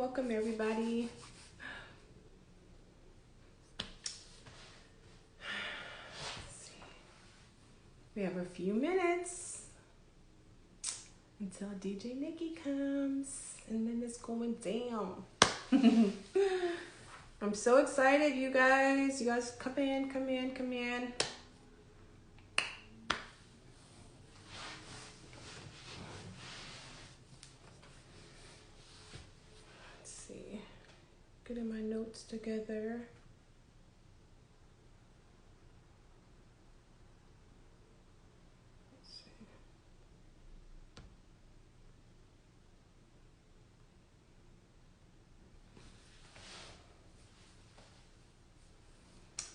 Welcome everybody. We have a few minutes until DJ Nikki comes, and then it's going down. I'm so excited, you guys. You guys come in. Let's see. Getting my notes together.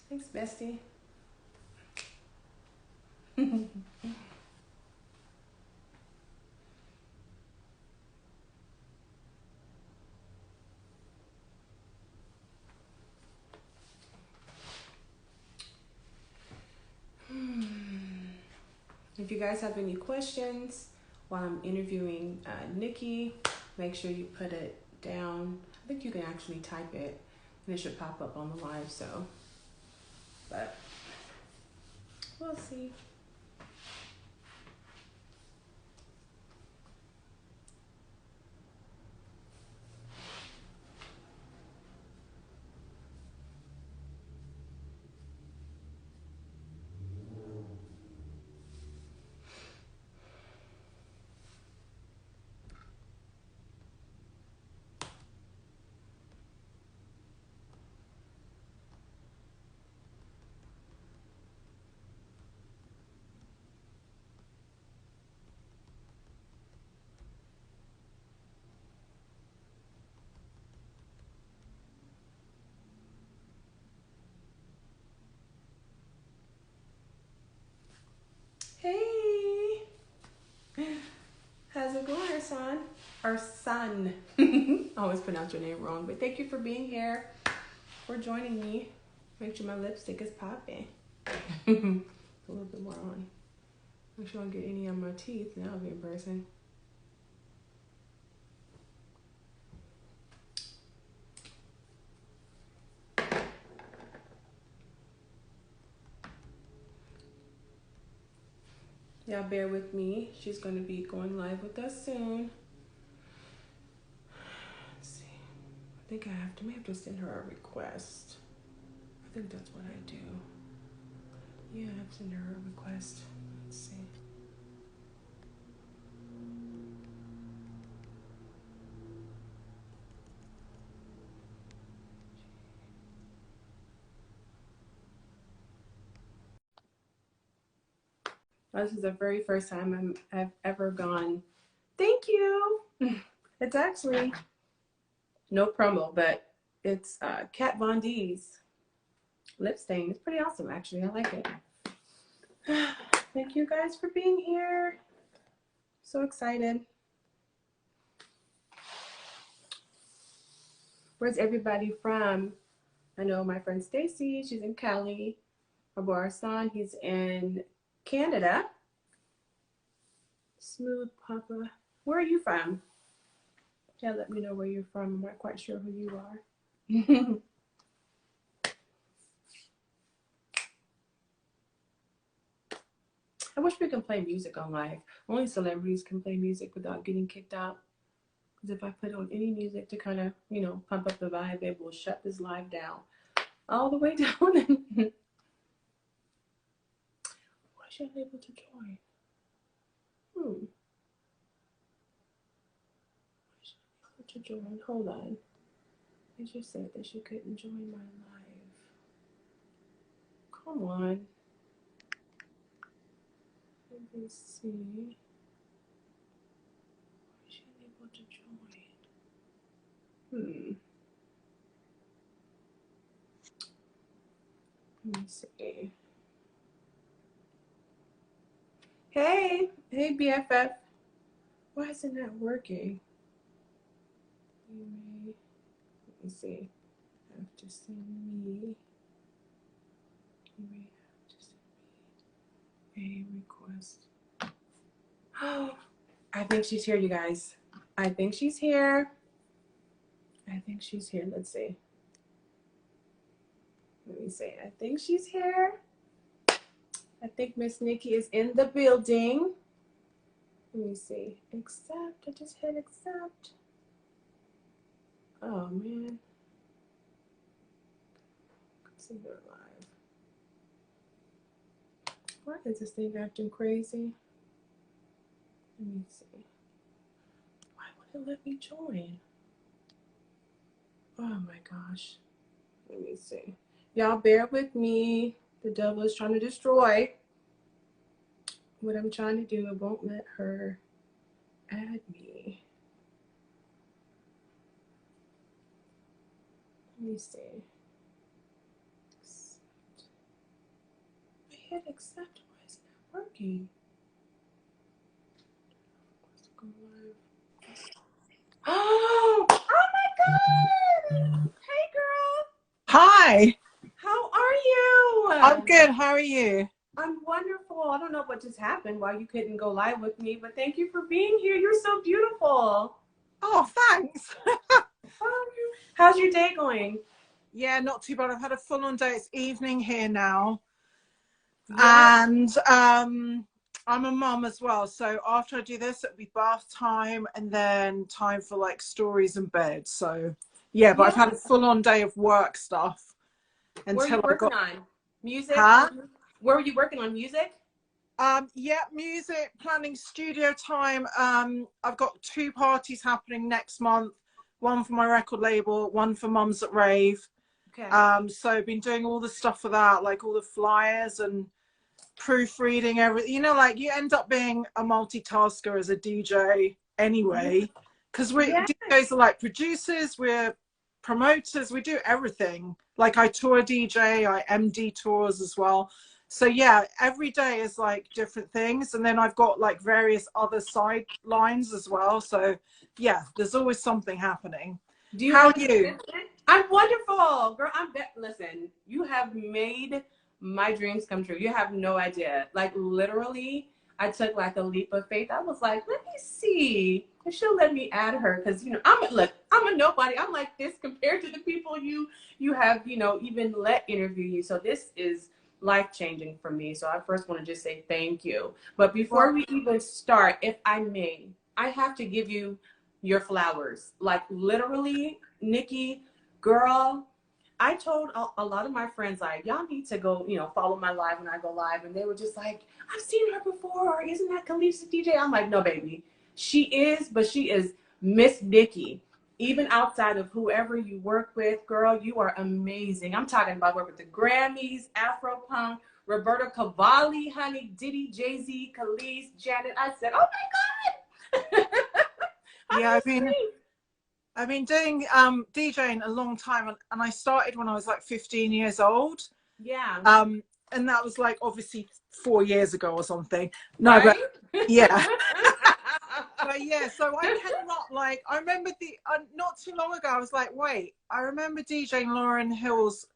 Thanks, bestie. If you guys have any questions while I'm interviewing Nikki, make sure you put it down. I think you can actually type it and it should pop up on the live, so, but we'll see. Hey, how's it going, Arsan? Arsan. I always pronounce your name wrong, but thank you for being here, for joining me. Make sure my lipstick is popping. A little bit more on. Make sure I don't get any on my teeth. Now I'll be in person. Y'all bear with me. She's going to be going live with us soon. Let's see. I think I may have to send her a request. I think that's what I do. Yeah, I have to send her a request. Let's see. This is the very first time I've ever gone. Thank you. It's actually no promo, but it's Kat Von D's lip stain. It's pretty awesome, actually. I like it. Thank you guys for being here. So excited. Where's everybody from? I know my friend Stacy, she's in Cali. My boy Arsan, he's in Canada. Smooth Papa. Where are you from? Yeah, let me know where you're from. I'm not quite sure who you are. I wish we could play music on live. Only celebrities can play music without getting kicked out. Because if I put on any music to kind of, pump up the vibe, it will shut this live down. All the way down. Why is she unable to join? Why is she unable to join? Hold on. It just said that she couldn't join my live. Come on. Let me see. Why is she unable to join? Let me see. Hey BFF. Why is it not working? You may, let me see. Have to send me. You may have to send me a request. Oh, I think she's here, you guys. I think she's here. I think she's here. Let's see. Let me see. I think she's here. I think Miss Nikki is in the building. Let me see. Accept. I just hit accept. Oh, man. Let's see her live. Why is this thing acting crazy? Let me see. Why won't it let me join? Oh my gosh. Let me see. Y'all bear with me. The devil is trying to destroy what I'm trying to do. It won't let her add me. Let me see. Accept. I hit accept. Why is it not working? Let's go live. Oh my God! Hey, girl. Hi. How are you? I'm good. How are you? I'm wonderful. I don't know what just happened, why you couldn't go live with me, but thank you for being here. You're so beautiful. Oh, thanks. How's your day going? Yeah, not too bad. I've had a full-on day. It's evening here now. Yeah. And I'm a mom as well. So after I do this, it'll be bath time and then time for like stories and bed. So yeah, but I've had a full-on day of work stuff. What are you working on? Music? Huh? Where were you working on? Music? Yeah, music, planning studio time. I've got 2 parties happening next month. One for my record label, one for Mums at Rave. Okay. So I've been doing all the stuff for that, like all the flyers and proofreading everything. You know, like you end up being a multitasker as a DJ anyway, because DJs are like producers, we're promoters, we do everything. Like I tour DJ, I MD tours as well. So yeah, every day is like different things, and then I've got like various other side lines as well. So yeah, there's always something happening. How are you? I'm wonderful, girl. Listen, you have made my dreams come true. You have no idea. Like literally, I took like a leap of faith. I was like, let me see if she'll let me add her, because you know I'm a nobody. I'm like this compared to the people you have even let interview you. So this is life-changing for me. So I first want to just say thank you. But before we even start, if I may, I have to give you your flowers. Like literally, Nikki, girl, I told a lot of my friends, like, y'all need to go, follow my live when I go live. And they were just like, I've seen her before. Isn't that Kelis DJ? I'm like, no, baby. She is, but she is Miss Nikki. Even outside of whoever you work with, girl, you are amazing. I'm talking about work with the Grammys, Afropunk, Roberta Cavalli, honey, Diddy, Jay-Z, Kelis, Janet. I said, oh my God. Yeah, I've been doing DJing a long time, and I started when I was like 15 years old. Yeah. And that was like obviously 4 years ago or something. No, right? But yeah. But yeah, so I came up like, I remember not too long ago, I was like, wait, I remember DJing Lauryn Hill's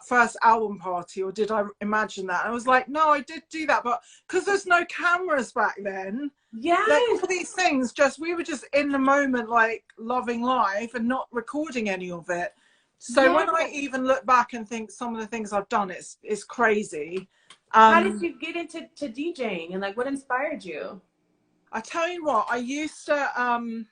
first album party, or did I imagine that? I was like, no, I did do that, but because there's no cameras back then. Yes. Like all these things, we were just in the moment, like loving life and not recording any of it. So when I even look back and think some of the things I've done, it's crazy. How did you get into DJing, and like what inspired you? I tell you what, I used to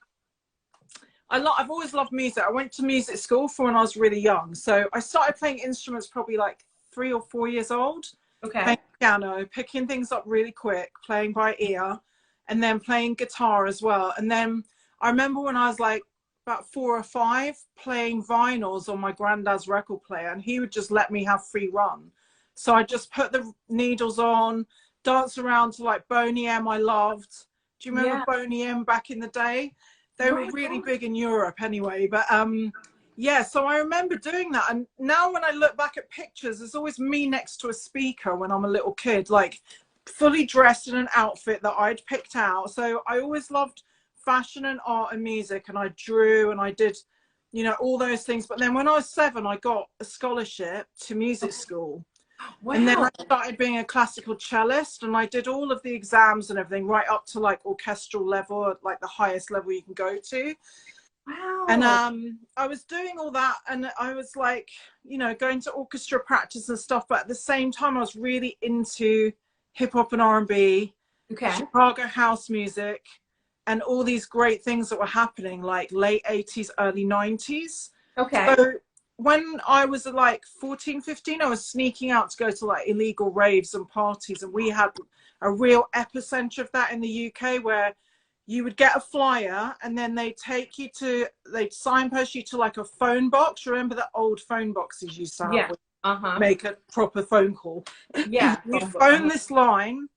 I've always loved music. I went to music school for when I was really young. So I started playing instruments probably like 3 or 4 years old. Okay. Playing piano, picking things up really quick, playing by ear, and then playing guitar as well. And then I remember when I was like about 4 or 5, playing vinyls on my granddad's record player, and he would just let me have free run. So I just put the needles on, dance around to like Boney M I loved. Do you remember Boney M back in the day? They were really big in Europe anyway. But yeah, so I remember doing that. And now when I look back at pictures, there's always me next to a speaker when I'm a little kid, like fully dressed in an outfit that I'd picked out. So I always loved fashion and art and music, and I drew and I did, all those things. But then when I was 7, I got a scholarship to music school. Wow. And then I started being a classical cellist, and I did all of the exams and everything right up to like orchestral level, like the highest level you can go to. Wow. And I was doing all that, and I was like, you know, going to orchestra practice and stuff, but at the same time I was really into hip hop and R&B, Okay. Chicago house music, and all these great things that were happening, like late 80s, early 90s. Okay. So when I was like 14, 15, I was sneaking out to go to like illegal raves and parties, and we had a real epicenter of that in the UK, where you would get a flyer and then they'd signpost you to like a phone box. Remember the old phone boxes you used to have? Yeah. Make a proper phone call. Yeah. You'd phone this line,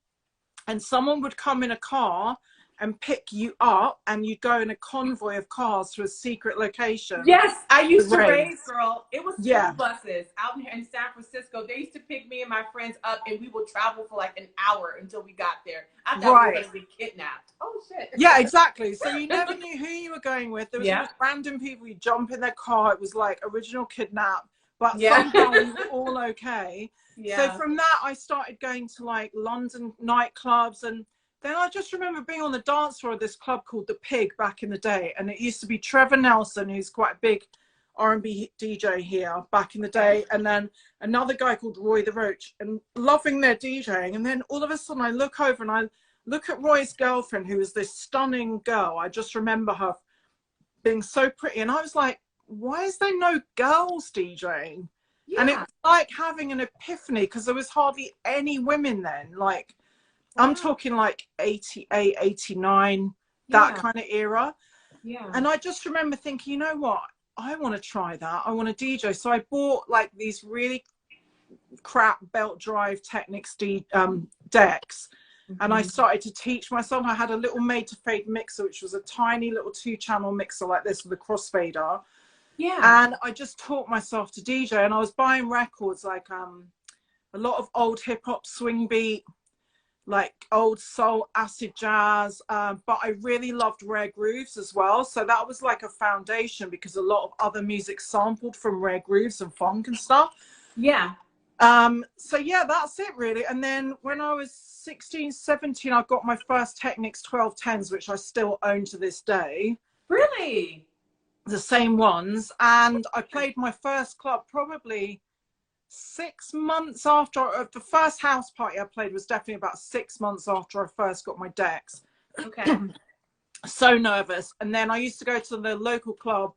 and someone would come in a car and pick you up, and you'd go in a convoy of cars to a secret location. Yes, I used to rave, girl. It was school buses out here in San Francisco. They used to pick me and my friends up, and we would travel for like an hour until we got there. I thought we were going to be kidnapped. Oh, shit. Yeah, exactly. So you never knew who you were going with. There was just random people. You jump in their car. It was like original kidnap, but somehow we were all okay. So from that, I started going to like London nightclubs, and then I just remember being on the dance floor of this club called The Pig back in the day. And it used to be Trevor Nelson, who's quite a big R&B DJ here back in the day. And then another guy called Roy the Roach, and loving their DJing. And then all of a sudden I look over and I look at Roy's girlfriend, who was this stunning girl. I just remember her being so pretty. And I was like, why is there no girls DJing? And it was like having an epiphany, because there was hardly any women then. Like, I'm talking like 88, 89, that kind of era. Yeah. And I just remember thinking, you know what? I want to try that. I want to DJ. So I bought like these really crap belt drive Technics decks. And I started to teach myself. I had a little made to fade mixer, which was a tiny little 2-channel mixer like this with a crossfader. Yeah. And I just taught myself to DJ. And I was buying records, like a lot of old hip hop, swing beat, like old soul, acid jazz, but I really loved rare grooves as well. So that was like a foundation, because a lot of other music sampled from rare grooves and funk and stuff. Yeah. So yeah, that's it really. And then when I was 16, 17, I got my first Technics 1210s, which I still own to this day. Really? The same ones. And I played my first club probably 6 months after. The first house party I played was definitely about 6 months after I first got my decks. Okay. So nervous. And then I used to go to the local club,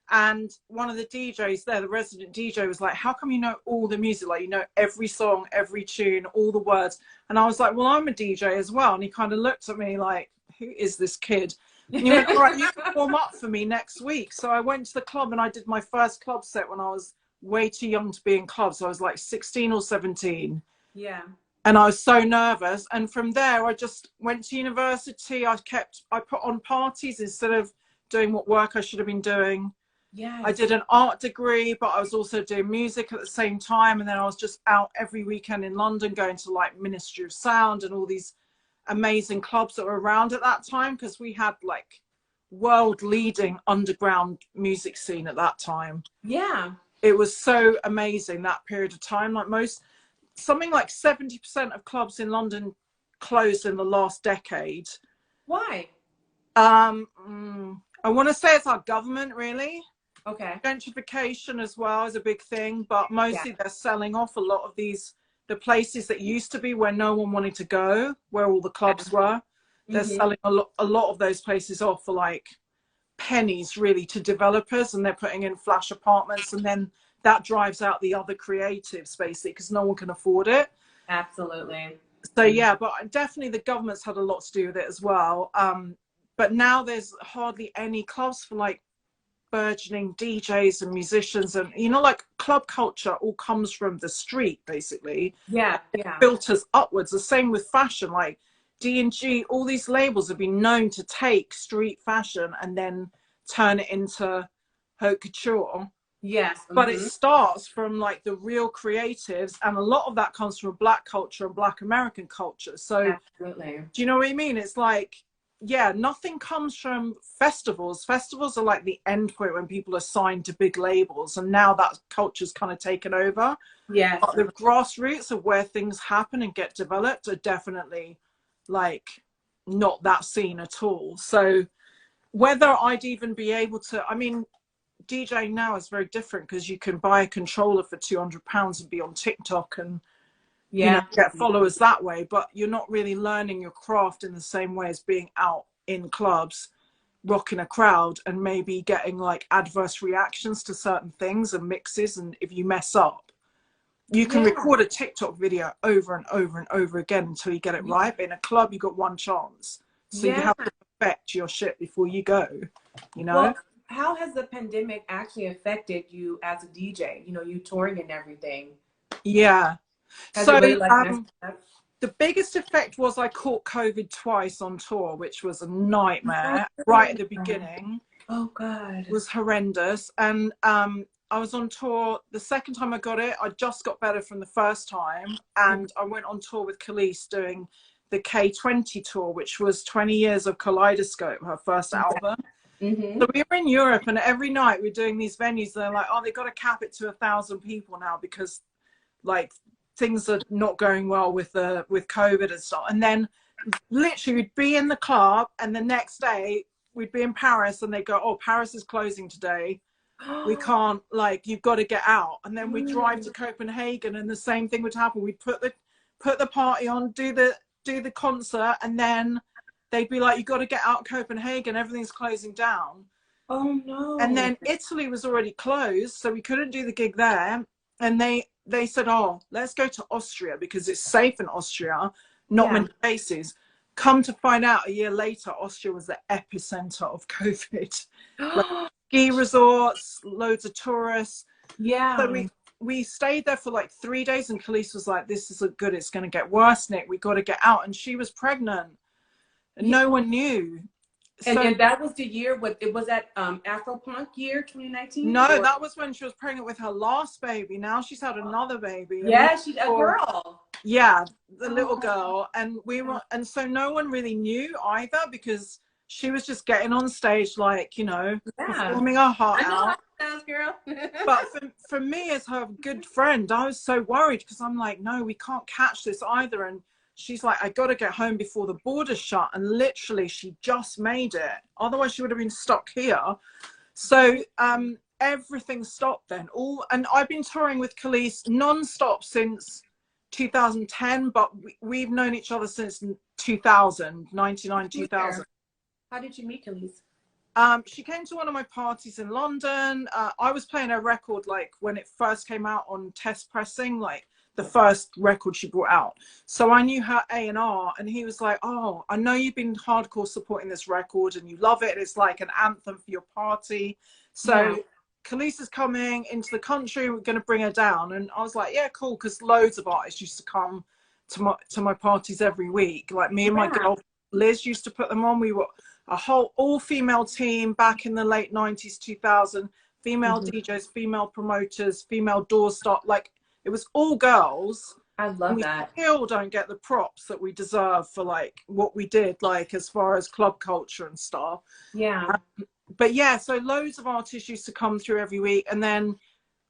and one of the DJs there, the resident DJ, was like, how come you know all the music? Like, you know every song, every tune, all the words. And I was like, well, I'm a DJ as well. And he kind of looked at me like, who is this kid? And he went, all right, you can warm up for me next week. So I went to the club and I did my first club set when I was way too young to be in clubs. So I was like 16 or 17. Yeah. And I was so nervous. And from there, I just went to university. I put on parties instead of doing what work I should have been doing. Yeah. I did an art degree, but I was also doing music at the same time. And then I was just out every weekend in London, going to like Ministry of Sound and all these amazing clubs that were around at that time, because we had like world leading underground music scene at that time. Yeah. It was so amazing, that period of time. Like something like 70% of clubs in London closed in the last decade. Why? I want to say it's our government, really. Okay. Gentrification as well is a big thing, but mostly they're selling off a lot of the places that used to be where no one wanted to go, where all the clubs were. They're selling a lot of those places off for like pennies, really, to developers, and they're putting in flash apartments, and then that drives out the other creatives basically, because no one can afford it. Absolutely. So yeah, but definitely the government's had a lot to do with it as well. But now there's hardly any clubs for like burgeoning DJs and musicians, and you know, like club culture all comes from the street basically. Yeah. It filters upwards. The same with fashion, like D&G, all these labels have been known to take street fashion and then turn it into haute couture. Yes. But it starts from like the real creatives, and a lot of that comes from Black culture and Black American culture. So absolutely. Do you know what I mean? It's like, yeah, nothing comes from festivals. Festivals are like the end point when people are signed to big labels, and now that culture's kind of taken over. Yeah. But the grassroots of where things happen and get developed are definitely like not that scene at all. So whether I'd even be able to, I mean, DJing now is very different because you can buy a controller for £200 and be on TikTok and, you know, Yeah. get followers that way. But you're not really learning your craft in the same way as being out in clubs, rocking a crowd and maybe getting like adverse reactions to certain things and mixes. And if you mess up, you can Yeah. record a TikTok video over and over and over again until you get it right. But in a club, you got one chance. So you Yeah. have to perfect your shit before you go, you know? Well, how has the pandemic actually affected you as a DJ? You know, you touring and everything. Yeah. Has So it really like messed up? the biggest effect was I caught COVID twice on tour, which was a nightmare right at the beginning. Oh God. It was horrendous. And I was on tour. The second time I got it, I just got better from the first time. And I went on tour with Kelis doing the K20 tour, which was 20 years of Kaleidoscope, her first album. Mm-hmm. So we were in Europe, and every night we're doing these venues. They're like, oh, they've got to cap it to 1,000 people now because like things are not going well with COVID and stuff. And then literally we'd be in the club, and the next day we'd be in Paris, and they go, oh, Paris is closing today. We can't, like, you've got to get out. And then we'd drive to Copenhagen, and the same thing would happen. We'd put the party on, do the concert, and then they'd be like, you've got to get out of Copenhagen, everything's closing down. Oh no. And then Italy was already closed, so we couldn't do the gig there. And they said, oh, let's go to Austria because it's safe in Austria, not many cases. Come to find out a year later, Austria was the epicenter of COVID. Like ski resorts, loads of tourists. Yeah. So we stayed there for like 3 days, and Kelis was like, this isn't good, it's going to get worse, Nick, we got to get out. And she was pregnant, and no one knew. And that was the year, what it was, that Afropunk year 2019? No, that was when she was pregnant with her last baby. Now she's had another baby. Yeah, she's a girl. Yeah, the little girl. And and so no one really knew either, because she was just getting on stage, like, you know, performing her heart out. Sounds, girl. But for me, as her good friend, I was so worried, because I'm like, no, we can't catch this either. And she's like, I got to get home before the borders shut. And literally, she just made it. Otherwise, she would have been stuck here. So everything stopped then. And I've been touring with Kelis non-stop since 2010, but we've known each other since 2000, 99, 2000. How did you meet Kelis? She came to one of my parties in London. I was playing her record, like, when it first came out on test pressing, like, the first record she brought out. So I knew her A&R, and he was like, oh, I know you've been hardcore supporting this record and you love it. It's like an anthem for your party. So Kelis is coming into the country. We're going to bring her down. And I was like, yeah, cool. Because loads of artists used to come to my parties every week. Like me and my girl Liz used to put them on. We were a whole all-female team back in the late 90s, 2000. Female DJs, female promoters, female doorstop. Like, it was all girls. I love that. We still don't get the props that we deserve for, like, what we did, like, as far as club culture and stuff. Yeah. But yeah, so loads of artists used to come through every week. And then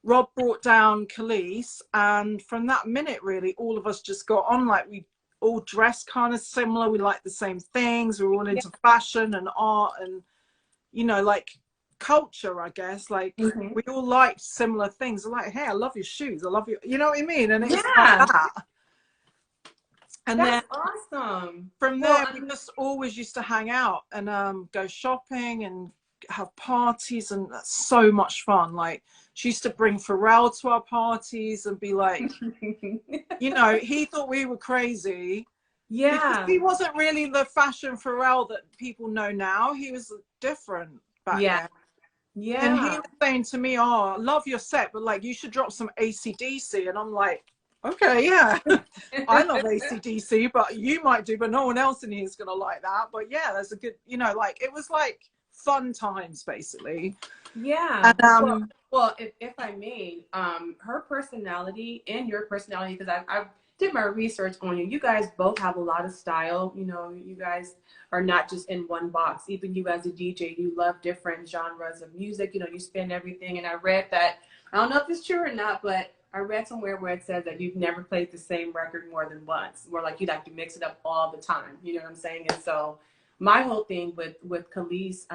Rob brought down Kelis. And from that minute, really, all of us just got on. Like, we all dressed kind of similar. We liked the same things. We were all into fashion and art and, you know, like, culture, I guess. Like, we all liked similar things. Like, hey, I love your shoes, I love you, you know what I mean? And it's like that. And that's then awesome. From there, we just always used to hang out and go shopping and have parties, and that's so much fun. Like, she used to bring Pharrell to our parties and be like, you know, he thought we were crazy. Because he wasn't really the fashion Pharrell that people know now. He was different back then. Yeah. And he was saying to me, oh, I love your set, but, like, you should drop some AC/DC. And I'm like, okay, yeah. I love AC/DC, but you might do, but no one else in here is going to like that. But yeah, there's a good, you know, like, it was like fun times, basically. Yeah. And, well, if I may, her personality and your personality, because I did my research on you. You guys both have a lot of style. You know, you guys are not just in one box. Even you as a DJ, you love different genres of music. You know, you spin everything. And I read that, I don't know if it's true or not, but I read somewhere where it says that you've never played the same record more than once. More like you like to mix it up all the time. You know what I'm saying? And so my whole thing with Kelis,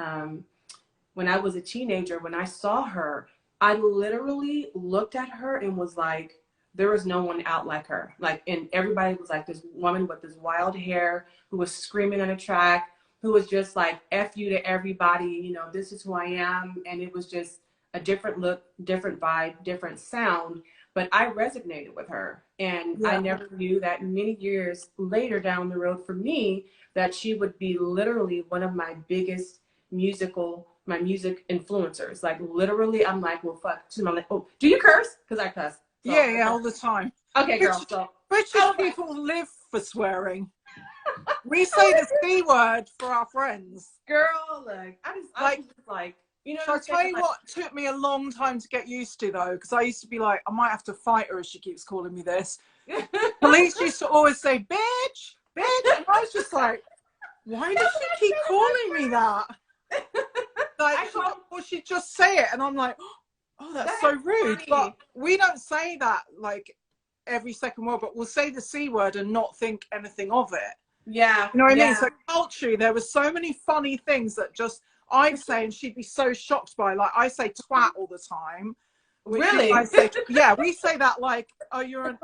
when I was a teenager, when I saw her, I literally looked at her and was like, there was no one out like her. Like, and everybody was like this woman with this wild hair who was screaming on a track, who was just like, F you to everybody, you know, this is who I am. And it was just a different look, different vibe, different sound. But I resonated with her. And I never knew that many years later down the road for me, that she would be literally one of my biggest music influencers. Like, literally, I'm like, well, fuck. I'm like, oh, do you curse? Because I cuss. So, yeah, all the time. Okay, girl. So British people live for swearing. We say the C word for our friends. Girl, like, I was just like, you know. Shall I tell you what took me a long time to get used to, though? Because I used to be like, I might have to fight her if she keeps calling me this. Police used to always say, bitch, bitch. And I was just like, why does she keep calling me that? Like, she'd just say it. And I'm like, oh, that's so rude. Funny. But we don't say that, like, every second word, but we'll say the C word and not think anything of it. Yeah. You know what I mean? So culturally, there were so many funny things that just I'd say, and she'd be so shocked by. Like, I say twat all the time. Really? I say, yeah, we say that like, oh, you're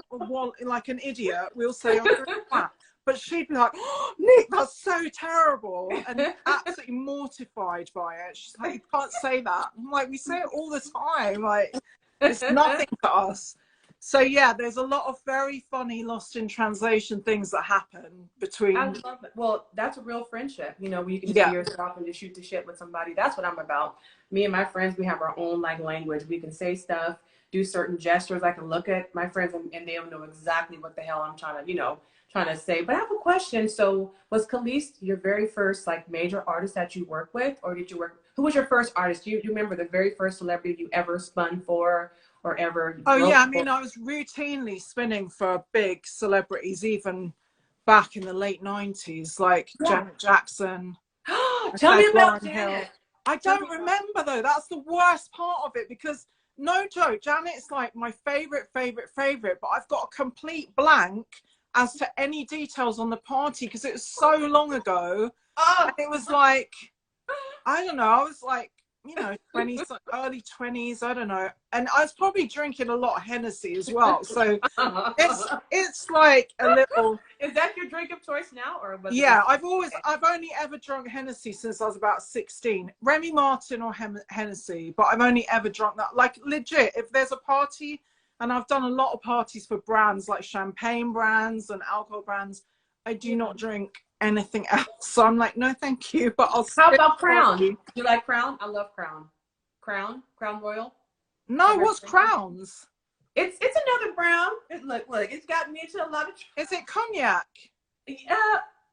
like an idiot. We'll say, oh, you're a twat. But she'd be like, oh, Nick, that's so terrible. And absolutely mortified by it. She's like, you can't say that. I'm like, we say it all the time. Like, it's nothing to us. So, yeah, there's a lot of very funny lost in translation things that happen between. I love it. Well, that's a real friendship. You know, where you can just be yourself and just shoot the shit with somebody. That's what I'm about. Me and my friends, we have our own, like, language. We can say stuff, do certain gestures. I can look at my friends and they'll know exactly what the hell I'm trying to say. But I have a question. So was Kelis your very first, like, major artist that you work with, or did you work? Who was your first artist? Do you remember the very first celebrity you ever spun for or ever? Oh yeah, I mean, I was routinely spinning for big celebrities, even back in the late 90s, like Janet Jackson. Tell me about Janet. I don't remember though. That's the worst part of it, because no joke, Janet's like my favorite, but I've got a complete blank as to any details on the party because it was so long ago. And it was like, I don't know, I was like, you know, 20s, early 20s, I don't know. And I was probably drinking a lot of Hennessy as well. So it's like a little. Is that your drink of choice now? Or was I've only ever drunk Hennessy since I was about 16. Remy Martin or Hennessy, but I've only ever drunk that. Like, legit, if there's a party, and I've done a lot of parties for brands like champagne brands and alcohol brands, I do not drink anything else. So I'm like, no, thank you. But I'll. How about Crown? Do you like Crown? I love Crown. Crown Royal. No, what's Crowns? It's another brown. Look, it's got me into a lot of. Is it cognac?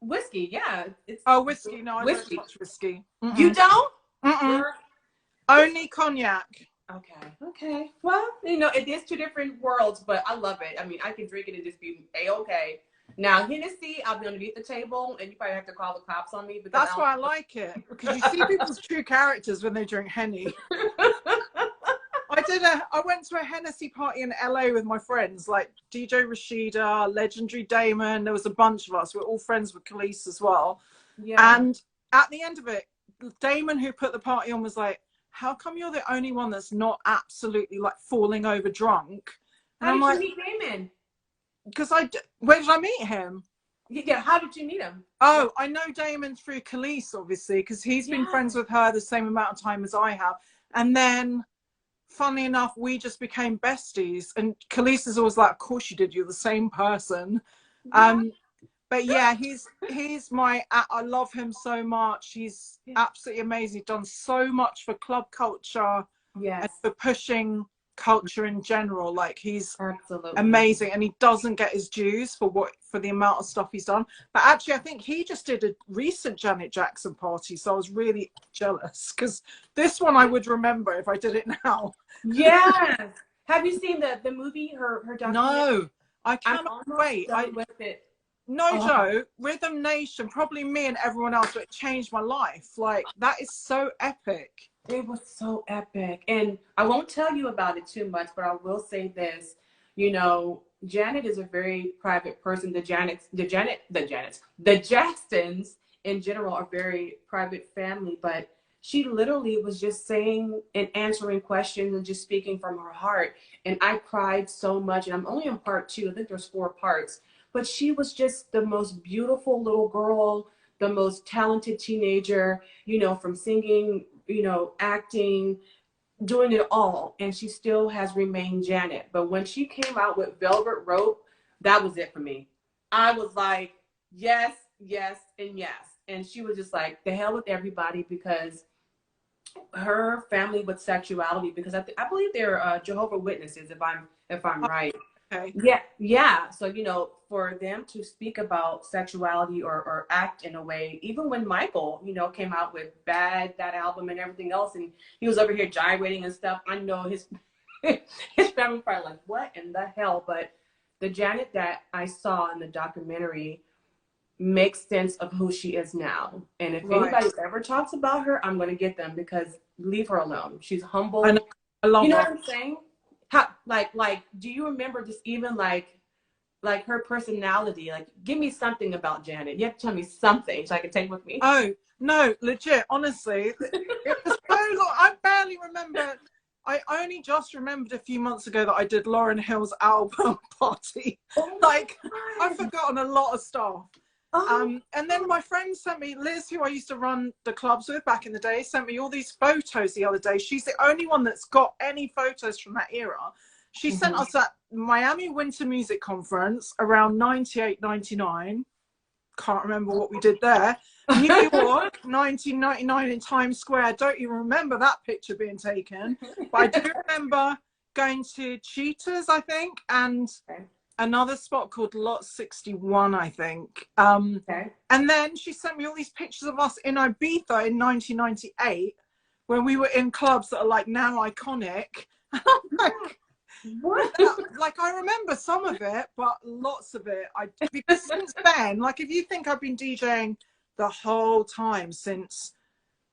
Whiskey. Yeah. It's whiskey. No, I don't touch whiskey. You don't? Only cognac. Okay. Well, you know, it is two different worlds, but I love it. I mean, I can drink it and just be A-okay. Now, Hennessy, I'll be underneath the table, and you probably have to call the cops on me. That's why I like it, because you see people's true characters when they drink Henny. I went to a Hennessy party in LA with my friends, like DJ Rashida, legendary Damon. There was a bunch of us. We're all friends with Kelis as well. Yeah. And at the end of it, Damon, who put the party on, was like, how come you're the only one that's not absolutely like falling over drunk? And How did you meet Damon? Because where did I meet him? Yeah, how did you meet him? Oh, I know Damon through Kelis, obviously, because he's been friends with her the same amount of time as I have. And then, funnily enough, we just became besties. And Kelis is always like, of course you did, you're the same person. But yeah, he's I love him so much. He's absolutely amazing. He's done so much for club culture and for pushing culture in general. Like, he's amazing, and he doesn't get his dues for the amount of stuff he's done. But actually, I think he just did a recent Janet Jackson party, so I was really jealous, because this one I would remember if I did it now. Yes. Have you seen the movie, her documentary? No, I cannot wait. With it. No joke, Rhythm Nation, probably me and everyone else, but it changed my life. Like, that is so epic. It was so epic. And I won't tell you about it too much, but I will say this. You know, Janet is a very private person. The Jacksons, in general a very private family, but she literally was just saying and answering questions and just speaking from her heart. And I cried so much. And I'm only in part 2. I think there's 4 parts. But she was just the most beautiful little girl, the most talented teenager, you know, from singing, you know, acting, doing it all. And she still has remained Janet. But when she came out with Velvet Rope, that was it for me. I was like, yes, yes, and yes. And she was just like, the hell with everybody, because her family with sexuality, because I believe they're Jehovah Witnesses, if I'm right. Okay. Yeah. So, you know, for them to speak about sexuality or act in a way, even when Michael, you know, came out with Bad, that album and everything else, and he was over here gyrating and stuff, I know his his family probably like, what in the hell? But the Janet that I saw in the documentary makes sense of who she is now. And if anybody ever talks about her, I'm going to get them, because leave her alone. She's humble. I love you know her. what I'm saying? How, like, do you remember just even like her personality? Like, give me something about Janet. You have to tell me something so I can take with me. Oh, no, legit, honestly. It was so long. I barely remember. I only just remembered a few months ago that I did Lauryn Hill's album party. Like, I've forgotten a lot of stuff. And then my friend sent me, Liz, who I used to run the clubs with back in the day, sent me all these photos the other day. She's the only one that's got any photos from that era. She sent us that Miami Winter Music Conference around 98, 99. Can't remember what we did there. New York, 1999 in Times Square. Don't even remember that picture being taken. But I do remember going to Cheetahs, I think, and another spot called Lot 61, I think. And then she sent me all these pictures of us in Ibiza in 1998, when we were in clubs that are like now iconic. Like, what? Like, I remember some of it, but lots of it, because since then, like, if you think I've been DJing the whole time since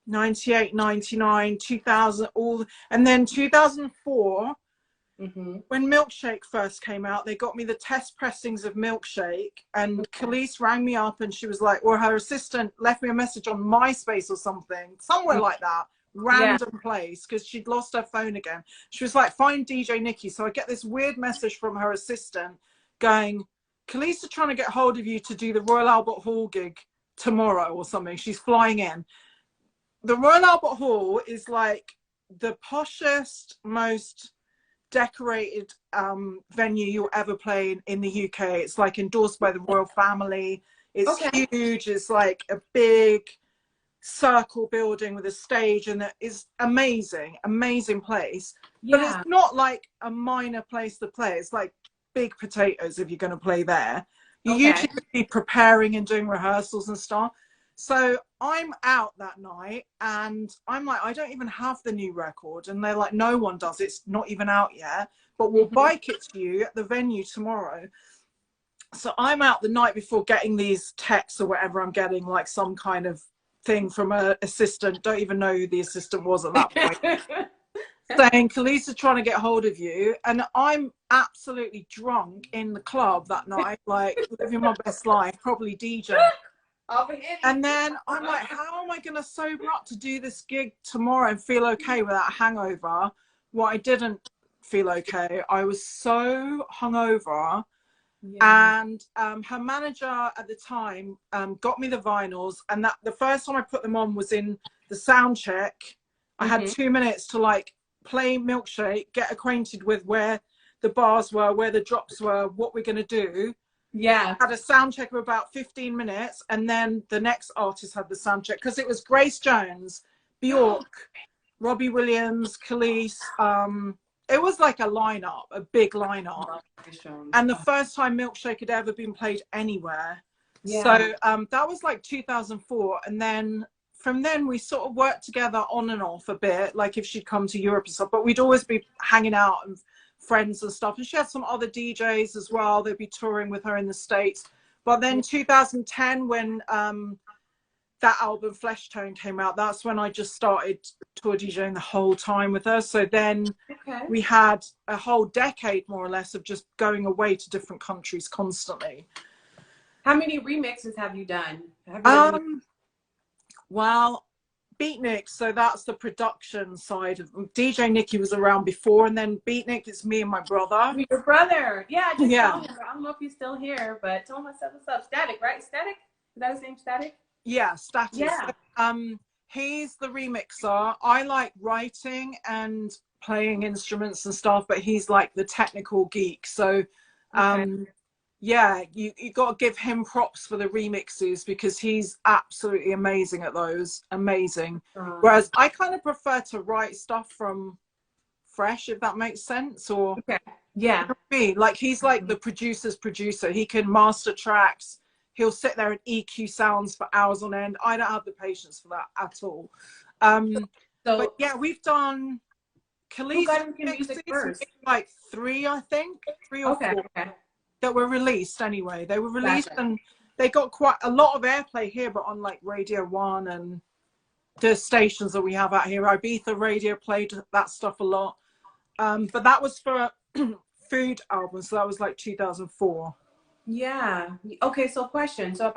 98, 99, 2000, and then 2004, when Milkshake first came out, they got me the test pressings of Milkshake, and Kelis rang me up and she was like, or her assistant left me a message on MySpace or something, somewhere like that, random place, because she'd lost her phone again. She was like, find DJ Nikki. So I get this weird message from her assistant going, Kelis are trying to get hold of you to do the Royal Albert Hall gig tomorrow or something. She's flying in. The Royal Albert Hall is like the poshest, most decorated venue you'll ever play in the UK. It's like endorsed by the royal family. It's huge. It's like a big circle building with a stage, and it is amazing place. But it's not like a minor place to play. It's like big potatoes if you're going to play there. You usually be preparing and doing rehearsals and stuff. So I'm out that night and I'm like, I don't even have the new record. And they're like, no one does. It's not even out yet, but we'll bike it to you at the venue tomorrow. So I'm out the night before getting these texts or whatever I'm getting, like some kind of thing from an assistant. Don't even know who the assistant was at that point. Saying, Kelis is trying to get hold of you. And I'm absolutely drunk in the club that night, like living my best life, probably DJing. And then I'm like, how am I going to sober up to do this gig tomorrow and feel okay without a hangover? Well, I didn't feel okay. I was so hungover. And her manager at the time got me the vinyls, and that the first time I put them on was in the sound check. I had 2 minutes to like play Milkshake, get acquainted with where the bars were, where the drops were, what we're going to do. Had a sound check of about 15 minutes, and then the next artist had the sound check, because it was Grace Jones, Bjork, Robbie Williams, Kelis. It was like a lineup, a big lineup. And the first time Milkshake had ever been played anywhere. So that was like 2004. And then from then we sort of worked together on and off a bit, like if she'd come to Europe and stuff, but we'd always be hanging out and friends and stuff. And she had some other DJs as well. They'd be touring with her in the States. But then 2010, when that album Flesh Tone came out, that's when I just started tour DJing the whole time with her. So then we had a whole decade more or less of just going away to different countries constantly. How many remixes have you done? Well, Beatnik, so that's the production side of DJ Nikki was around before, and then Beatnik is me and my brother. Your brother. Yeah, I just saw Yeah. him. I don't know if he's still here, but tell him what's up. Static, right? Static? Is that his name, Static? Yeah, Status. Yeah. So, he's the remixer. I like writing and playing instruments and stuff, but he's like the technical geek. So, Okay. yeah, you got to give him props for the remixes because he's absolutely amazing at those. Amazing. Whereas I kind of prefer to write stuff from fresh, if that makes sense. Or Okay. Yeah. like he's like the producer's producer. He can master tracks. He'll sit there and EQ sounds for hours on end. I don't have the patience for that at all. But So yeah, we've done who Kelis got into music mixes, first? like three, I think, three or Okay. four Okay. that were released anyway. They were released Gotcha. and they got quite a lot of airplay here, but on like Radio 1 and the stations that we have out here. Ibiza Radio played that stuff a lot. But that was for food albums. So that was like 2004. Yeah. Okay, so question. So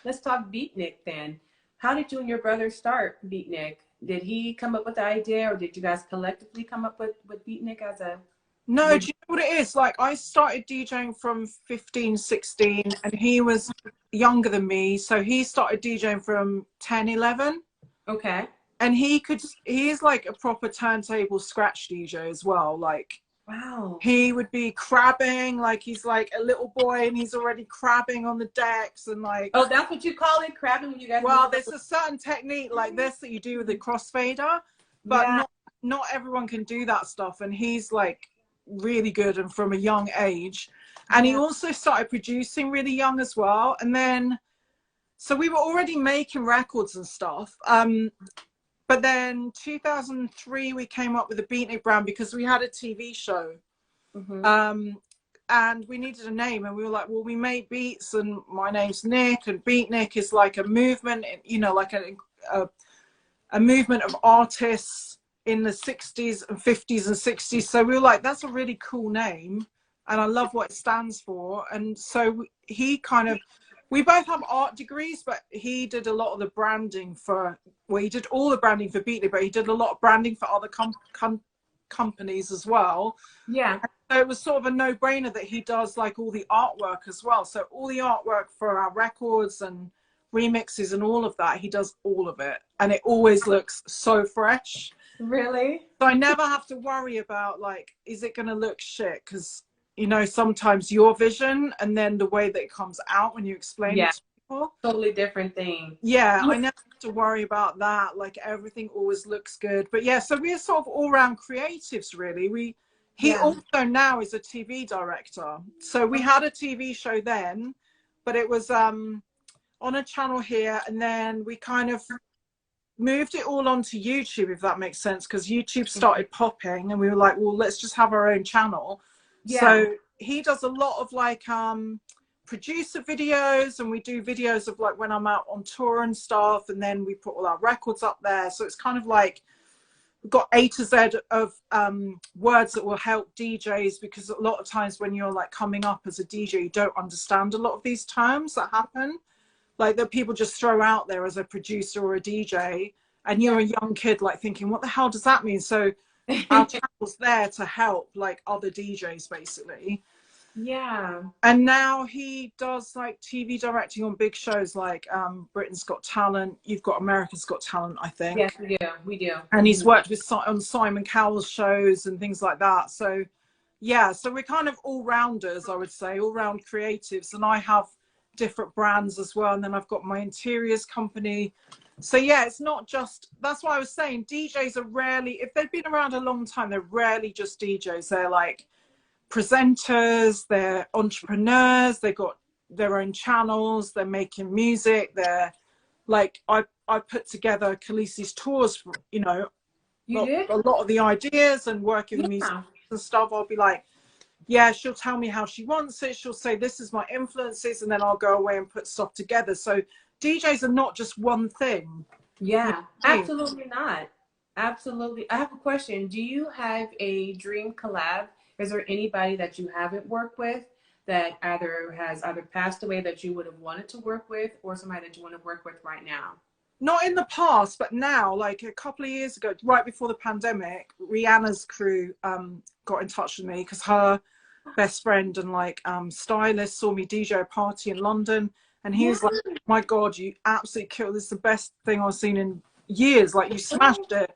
let's talk Beatnik then. How did you and your brother start Beatnik? Did he come up with the idea or did you guys collectively come up with Beatnik as a No, do you know what it is? Like I started DJing from 15, 16 and he was younger than me. So he started DJing from 10, 11. Okay. And he is like a proper turntable scratch DJ as well. Like Wow. he would be crabbing, like he's like a little boy and he's already crabbing on the decks and like. Oh, that's what you call it, crabbing when you guys. Well, there's a certain technique like this that you do with the crossfader, but yeah. not everyone can do that stuff. And he's like really good and from a young age. And he also started producing really young as well. And then, so we were already making records and stuff. But then 2003, we came up with the Beatnik brand because we had a TV show. And we needed a name. And we were like, well, we make beats and my name's Nick. And Beatnik is like a movement, you know, like a movement of artists in the 60s and 50s and 60s. So we were like, that's a really cool name. And I love what it stands for. And so we both have art degrees, but he did a lot of the branding he did all the branding for Beatnik, but he did a lot of branding for other companies as well. Yeah. And so it was sort of a no-brainer that he does like all the artwork as well. So all the artwork for our records and remixes and all of that, he does all of it. And it always looks so fresh. Really? So I never have to worry about like, is it going to look shit? Because you know, sometimes your vision and then the way that it comes out when you explain it to people. Totally different thing. Yeah, I never have to worry about that. Like everything always looks good. But yeah, so we're sort of all round creatives really. He also now is a TV director. So we had a TV show then, but it was on a channel here and then we kind of moved it all onto YouTube, if that makes sense, because YouTube started popping and we were like, well, let's just have our own channel. Yeah. So he does a lot of like producer videos and we do videos of like when I'm out on tour and stuff and then we put all our records up there. So it's kind of like we've got A to Z of words that will help DJs because a lot of times when you're like coming up as a DJ, you don't understand a lot of these terms that happen. Like that people just throw out there as a producer or a DJ and you're a young kid like thinking, what the hell does that mean? So our channel's there to help like other DJs basically. Yeah. And now he does like TV directing on big shows like Britain's Got Talent. You've got America's Got Talent, I think. Yes, we do. And he's worked with on Simon Cowell's shows and things like that. So yeah, so we're kind of all-rounders, I would say, all-round creatives. And I have different brands as well. And then I've got my interiors company. So yeah, it's not just, that's why I was saying DJs are rarely, if they've been around a long time, they're rarely just DJs. They're like presenters, they're entrepreneurs, they've got their own channels, they're making music, they're like, I put together Kelis's tours, you know, a lot of the ideas and working with music and stuff. I'll be like, yeah, she'll tell me how she wants it. She'll say, this is my influences. And then I'll go away and put stuff together. So DJs are not just one thing. Yeah, absolutely not. Absolutely. I have a question. Do you have a dream collab? Is there anybody that you haven't worked with that has either passed away that you would have wanted to work with or somebody that you want to work with right now? not in the past, but now, like a couple of years ago, right before the pandemic, Rihanna's crew got in touch with me because her best friend and like stylist saw me DJ a party in London, and he was like, "My God, you absolutely killed! This is the best thing I've seen in years. Like, you smashed it."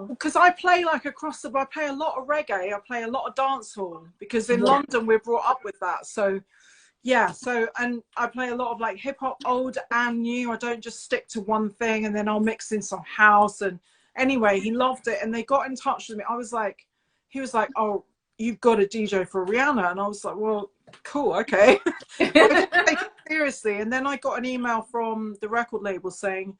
Because I play like across the, I play a lot of reggae, I play a lot of dancehall, because in London we're brought up with that. So yeah, so, and I play a lot of like hip hop, old and new. I don't just stick to one thing, and then I'll mix in some house. And anyway, he loved it, and they got in touch with me. I was like, he was like, "Oh, you've got a DJ for Rihanna," and I was like, "Well, cool, okay." I didn't take it seriously, and then I got an email from the record label saying,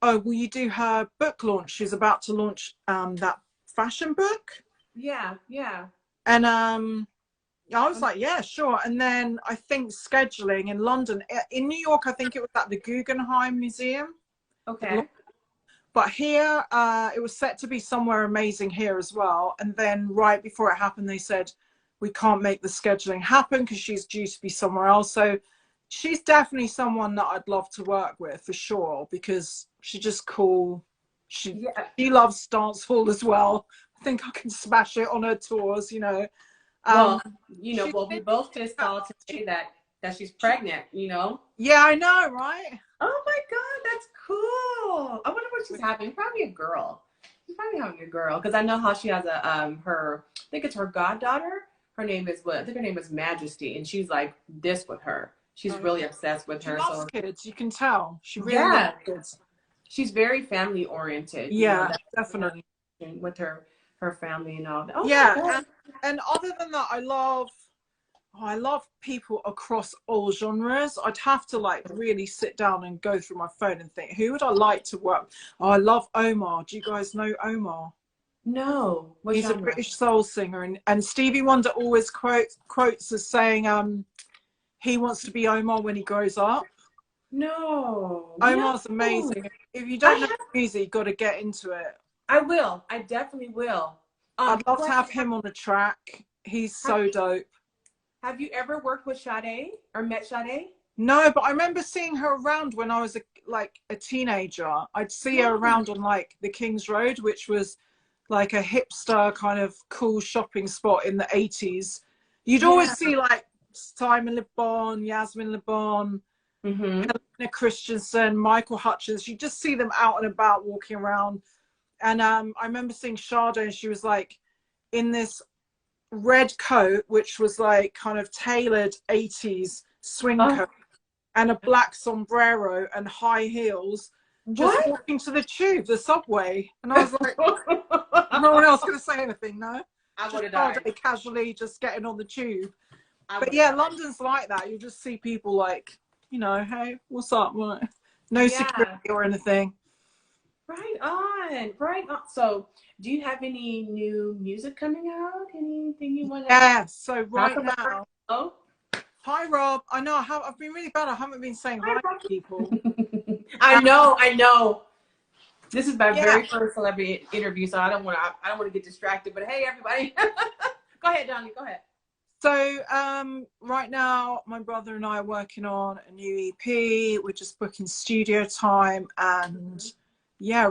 "Oh, will you do her book launch? She's about to launch that fashion book." Yeah, yeah. And I was like, "Yeah, sure." And then I think scheduling in London, in New York, I think it was at the Guggenheim Museum. Okay. But here, it was set to be somewhere amazing here as well. And then right before it happened, they said, "We can't make the scheduling happen because she's due to be somewhere else." So she's definitely someone that I'd love to work with for sure, because she's just cool. She loves dancehall as well. I think I can smash it on her tours, you know. Well, you know, well, we both just saw today that she's pregnant, you know? Yeah, I know, right? Oh my God, that's cool. I wonder what she's having. Probably a girl. She's probably having a girl, because I know how she has a her. I think it's her goddaughter. Her name is what? I think her name is Majesty, and she's like this with her. She's really obsessed with her. She loves kids. You can tell. She really loves kids. She's very family oriented. Yeah, you know, definitely. With her family and all that. Oh yeah, and other than that, I love people across all genres. I'd have to like really sit down and go through my phone and think, who would I like to work? Oh, I love Omar. Do you guys know Omar? No. He's a British soul singer, and Stevie Wonder always quotes as saying he wants to be Omar when he grows up. No. Omar's amazing. If you don't know music, you've got to get into it. I will. I definitely will. I'd love to have him on the track. He's so dope. Have you ever worked with Sade or met Sade? No, but I remember seeing her around when I was a teenager. I'd see her around on like the King's Road, which was like a hipster kind of cool shopping spot in the 80s. You'd always see like Simon Le Bon, Yasmin Le Bon, Helena Christensen, Michael Hutchins. You just see them out and about walking around. And I remember seeing Sade, and she was like in this red coat, which was like kind of tailored 80s swing coat, and a black sombrero and high heels, just walking to the tube, the subway. And I was like, no one else going to say anything, no? I would have died. Casually just getting on the tube. But yeah, London's like that. You just see people like, you know, hey, what's up? No security or anything. Right on, right on. So, do you have any new music coming out? Anything you want to? Yeah. So right now. Oh. Hi, Rob. I know I've been really bad. I haven't been saying hi to people. I know. This is my very first celebrity interview, so I don't want to get distracted. But hey, everybody, go ahead, Johnny. Go ahead. So right now, my brother and I are working on a new EP. We're just booking studio time and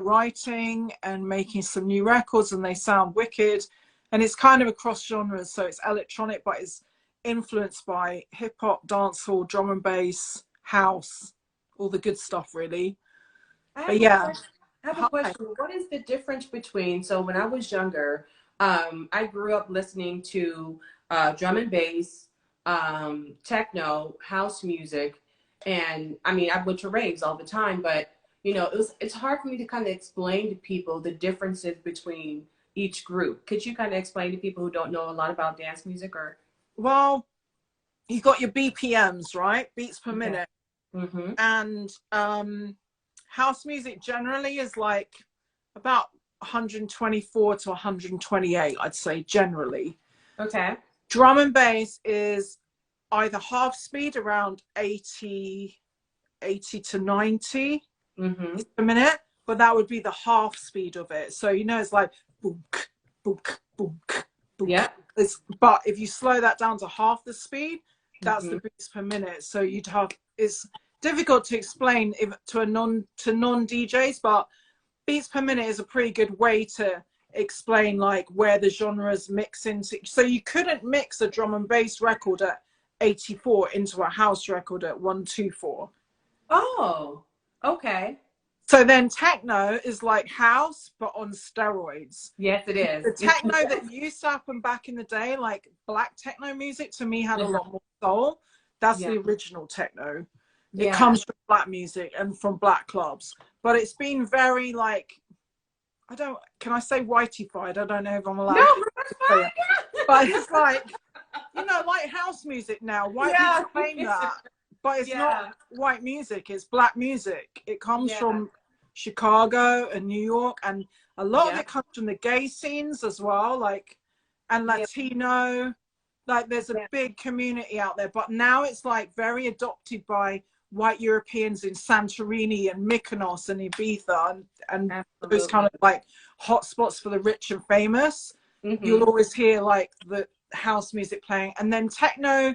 writing and making some new records, and they sound wicked. And it's kind of across genres, so it's electronic, but it's influenced by hip hop, dancehall, drum and bass, house, all the good stuff, really. I have a question. What is the difference between? So when I was younger, I grew up listening to drum and bass, techno, house music, and I mean I went to raves all the time, but you know, it's hard for me to kind of explain to people the differences between each group. Could you kind of explain to people who don't know a lot about dance music? Or well, you've got your BPMs, right? Beats per minute. And house music generally is like about 124 to 128, I'd say, generally. Okay. Drum and bass is either half speed, around 80 to 90 per minute, but that would be the half speed of it. So, you know, it's like boom, boom, boom, boom. Yeah. But if you slow that down to half the speed, that's the beats per minute. So you'd have, it's difficult to explain to non DJs, but beats per minute is a pretty good way to explain like where the genres mix into. So you couldn't mix a drum and bass record at 84 into a house record at 124. Oh, okay. So then techno is like house, but on steroids. Yes, it is. The techno that used to happen back in the day, like black techno music, to me had a lot more soul. That's the original techno. It comes from black music and from black clubs. But it's been very like, can I say whiteified? I don't know if I'm allowed to say it. But it's like, you know, like house music now. White people claim that. But it's not white music, it's black music. It comes from Chicago and New York, and a lot of it comes from the gay scenes as well, like, and Latino. Like there's a big community out there, but now it's like very adopted by white Europeans in Santorini and Mykonos and Ibiza and those kind of like hotspots for the rich and famous. You'll always hear like the house music playing, and then techno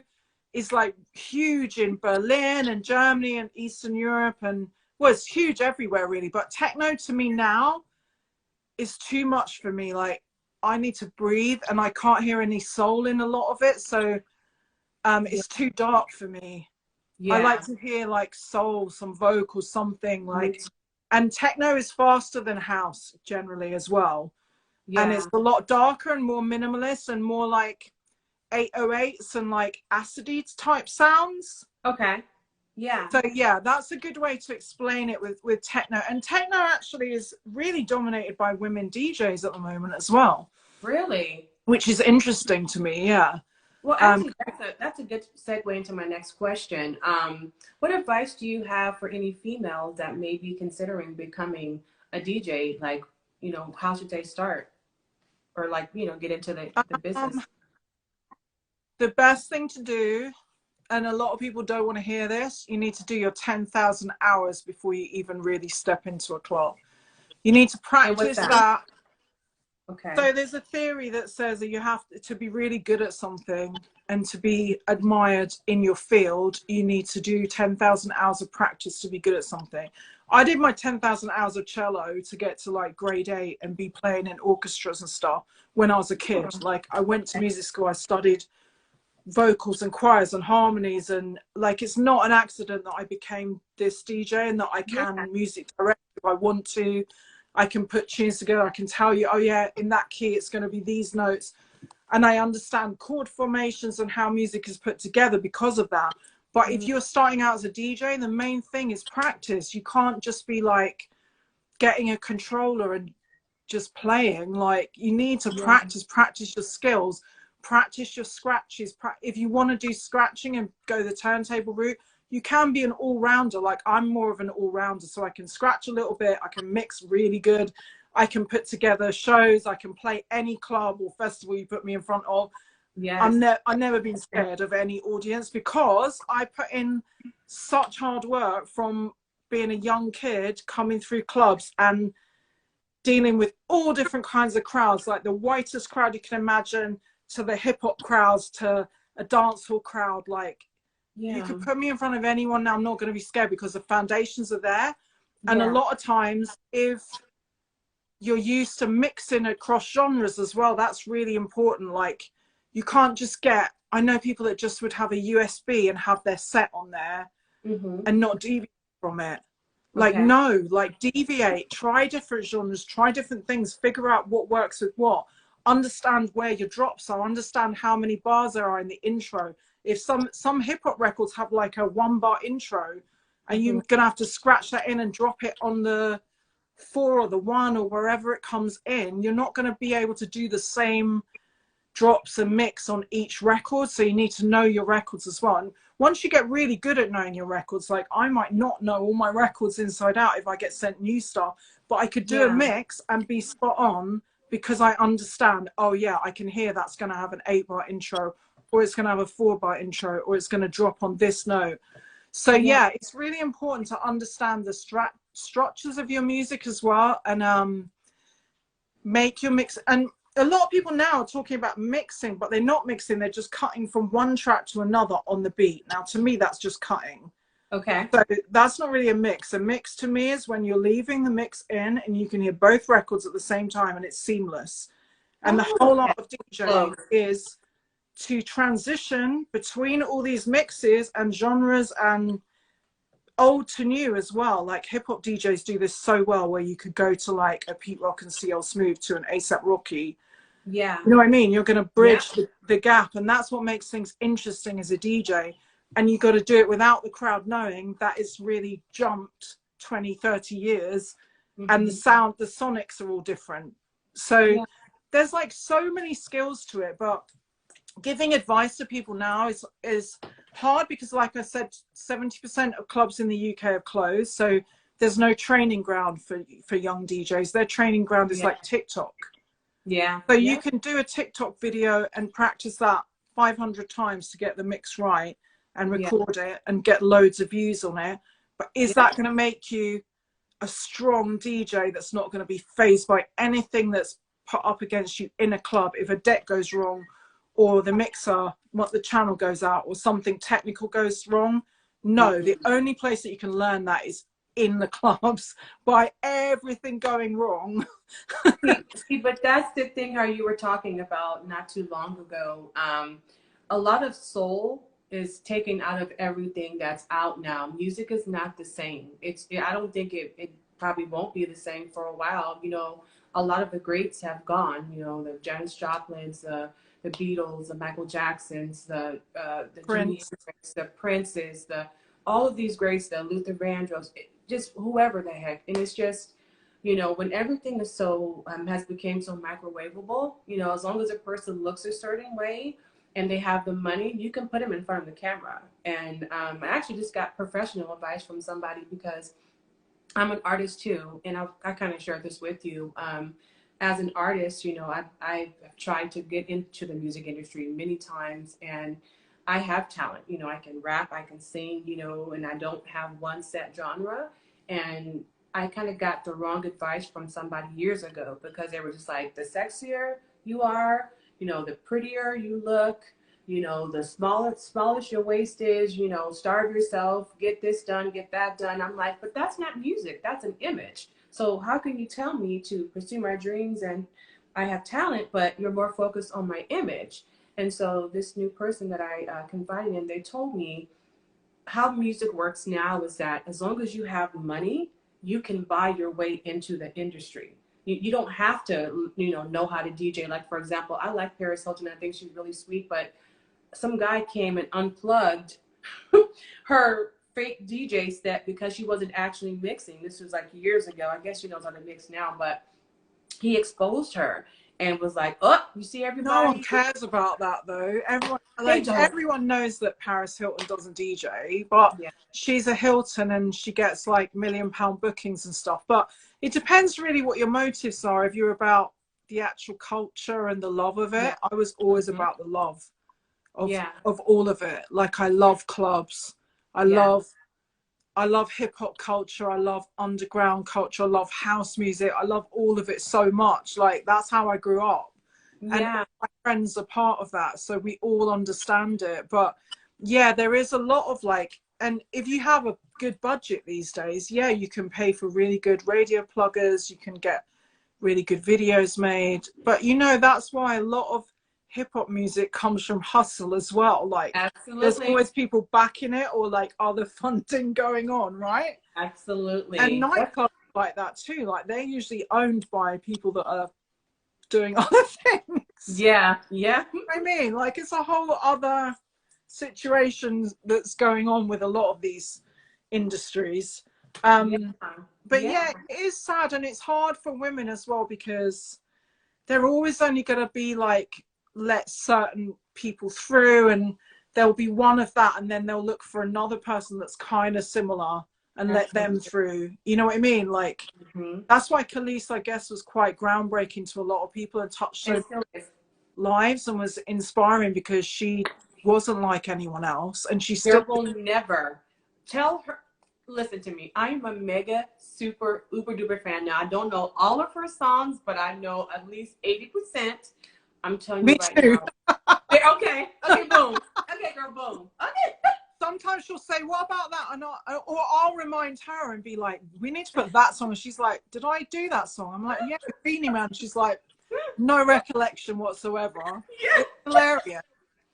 is like huge in Berlin and Germany and Eastern Europe, and well, it's huge everywhere really. But techno to me now is too much for me. Like I need to breathe, and I can't hear any soul in a lot of it. So it's too dark for me. I like to hear like soul, some vocals, something like, and techno is faster than house generally as well. And it's a lot darker and more minimalist and more like 808s and like acidy type sounds. Okay. Yeah. So yeah, that's a good way to explain it with techno. And techno actually is really dominated by women DJs at the moment as well. Really? Which is interesting to me, yeah. Well, actually, that's a good segue into my next question. What advice do you have for any females that may be considering becoming a DJ? Like, you know, how should they start? Or like, you know, get into the business? The best thing to do, and a lot of people don't want to hear this, you need to do your 10,000 hours before you even really step into a club. You need to practice that. Okay. So there's a theory that says that you have to be really good at something and to be admired in your field, you need to do 10,000 hours of practice to be good at something. I did my 10,000 hours of cello to get to like grade 8 and be playing in orchestras and stuff when I was a kid. Like I went to music school, I studied vocals and choirs and harmonies, and like it's not an accident that I became this DJ and that I can music direct if I want to. I can put tunes together, I can tell you, oh yeah, in that key it's going to be these notes, and I understand chord formations and how music is put together because of that. But if you're starting out as a DJ, the main thing is practice. You can't just be like getting a controller and just playing. Like you need to practice your skills, practice your scratches. If you want to do scratching and go the turntable route, you can be an all-rounder. Like I'm more of an all-rounder, so I can scratch a little bit, I can mix really good, I can put together shows, I can play any club or festival you put me in front of. I've never been scared of any audience because I put in such hard work from being a young kid coming through clubs and dealing with all different kinds of crowds, like the whitest crowd you can imagine to the hip-hop crowds to a dancehall crowd. Like you could put me in front of anyone now, I'm not going to be scared because the foundations are there. And a lot of times if you're used to mixing across genres as well, that's really important. Like you can't just get, I know people that just would have a USB and have their set on there and not deviate from it. Like no, like deviate, try different genres, try different things, figure out what works with what, understand where your drops are, understand how many bars there are in the intro. If some hip hop records have like a 1-bar intro and you're gonna have to scratch that in and drop it on the 4 or the 1 or wherever it comes in, you're not gonna be able to do the same drops and mix on each record. So you need to know your records as well. And once you get really good at knowing your records, like I might not know all my records inside out if I get sent new stuff, but I could do a mix and be spot on because I understand, oh yeah, I can hear that's gonna have an 8-bar intro, or it's going to have a 4-bar intro, or it's going to drop on this note. So yeah, it's really important to understand the structures of your music as well, and make your mix. And a lot of people now are talking about mixing, but they're not mixing, they're just cutting from one track to another on the beat. Now to me that's just cutting. Okay. So that's not really a mix. A mix to me is when you're leaving the mix in and you can hear both records at the same time and it's seamless. And the Oh, whole okay. art of DJing is to transition between all these mixes and genres and old to new as well. Like hip hop DJs do this so well, where you could go to like a Pete Rock and CL Smooth to an ASAP Rocky. Yeah. You know what I mean? You're going to Yeah. bridge the gap, and that's what makes things interesting as a DJ. And you got to do it without the crowd knowing that it's really jumped 20, 30 years, and the sound, the sonics are all different. So there's like so many skills to it, but giving advice to people now is hard because, like I said, 70% of clubs in the UK are closed. So there's no training ground for young DJs. Their training ground is like TikTok. Yeah. So you can do a TikTok video and practice that 500 times to get the mix right and record it and get loads of views on it. But is that going to make you a strong DJ that's not going to be fazed by anything that's put up against you in a club? If a deck goes wrong or the mixer, what the channel goes out or something technical goes wrong. No, the only place that you can learn that is in the clubs by everything going wrong. See, but that's the thing how you were talking about not too long ago. A lot of soul is taken out of everything that's out now. Music is not the same. I don't think it probably won't be the same for a while. You know, a lot of the greats have gone, you know, the Janis Joplins, the Beatles, the Michael Jacksons, the Jimi Hendrix, the Princes, all of these greats, the Luther Vandross, just whoever the heck. And it's just, you know, when everything is so has become so microwavable, you know, as long as a person looks a certain way and they have the money, you can put them in front of the camera. And I actually just got professional advice from somebody because I'm an artist too, and I kind of shared this with you. As an artist, you know, I've tried to get into the music industry many times, and I have talent. You know, I can rap, I can sing, you know, and I don't have one set genre. And I kind of got the wrong advice from somebody years ago because they were just like, the sexier you are, you know, the prettier you look, you know, the smallest your waist is, you know, starve yourself, get this done, get that done. I'm like, but that's not music, that's an image. So how can you tell me to pursue my dreams and I have talent, but you're more focused on my image? And so this new person that I confided in, they told me how music works now is that as long as you have money, you can buy your way into the industry. You don't have to, you know how to DJ. Like, for example, I like Paris Hilton. I think she's really sweet, but some guy came and unplugged her fake DJ set because she wasn't actually mixing. This was like years ago. I guess she knows how to mix now, but he exposed her and was like, "Oh, you see everybody." No one cares about that though. Everyone knows that Paris Hilton doesn't DJ, but she's a Hilton and she gets like £1 million bookings and stuff. But it depends really what your motives are. If you're about the actual culture and the love of it, I was always about the love of all of it. Like I love clubs. I love hip hop culture. I love underground culture. I love house music. I love all of it so much. Like that's how I grew up. And my friends are part of that. So we all understand it. But yeah, there is a lot of like, and if you have a good budget these days, yeah, you can pay for really good radio pluggers. You can get really good videos made. But you know, that's why a lot of hip hop music comes from hustle as well. Like there's always people backing it or like other funding going on, right? Absolutely. And nightclubs like that too. Like they're usually owned by people that are doing other things. Yeah. I mean, like it's a whole other situation that's going on with a lot of these industries. But yeah, it is sad and it's hard for women as well because they're always only going to be like, let certain people through and there'll be one of that and then they'll look for another person that's kind of similar and let them through. You know what I mean? Like that's why Kelis, I guess, was quite groundbreaking to a lot of people and touched so many lives and was inspiring because she wasn't like anyone else and she still will never tell her. Listen to me. I'm a mega super uber duper fan. Now I don't know all of her songs, but I know at least 80%. I'm telling you right now. Okay, boom. Okay, girl, boom. Okay. sometimes she'll say, what about that? Or I'll remind her and be like, we need to put that song. And she's like, did I do that song? I'm like, yeah, Beanie Man. She's like, no recollection whatsoever. Yeah. It's hilarious.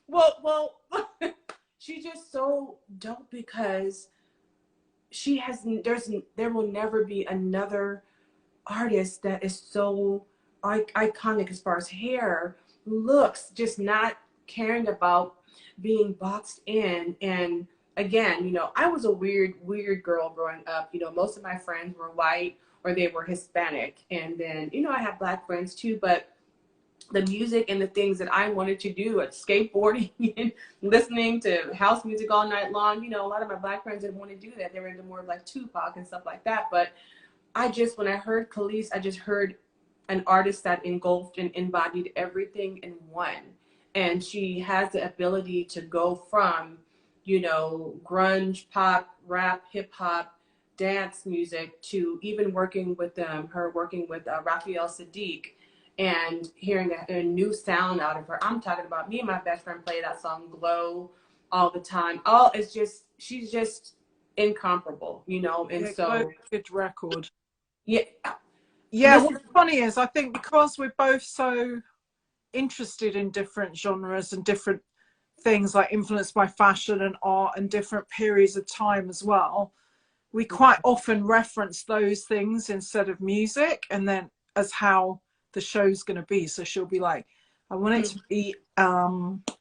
Well, she's just so dope because she has, there will never be another artist that is so iconic as far as hair, looks, just not caring about being boxed in. And again, you know, I was a weird girl growing up. You know, most of my friends were white or they were Hispanic. And then, you know, I have black friends too, but the music and the things that I wanted to do, at skateboarding and listening to house music all night long, you know, a lot of my black friends didn't want to do that. They were into more like Tupac and stuff like that. But when I heard Kelis, I just heard an artist that engulfed and embodied everything in one. And she has the ability to go from, you know, grunge, pop, rap, hip hop, dance music, to even working with her working with Raphael Sadiq, and hearing a new sound out of her. I'm talking about, me and my best friend play that song Glow all the time. She's just incomparable, you know. And so good record. Yeah. What's funny is, I think because we're both so interested in different genres and different things, like influenced by fashion and art and different periods of time as well, we quite often reference those things instead of music, and then as how the show's going to be. So she'll be like, I want it to be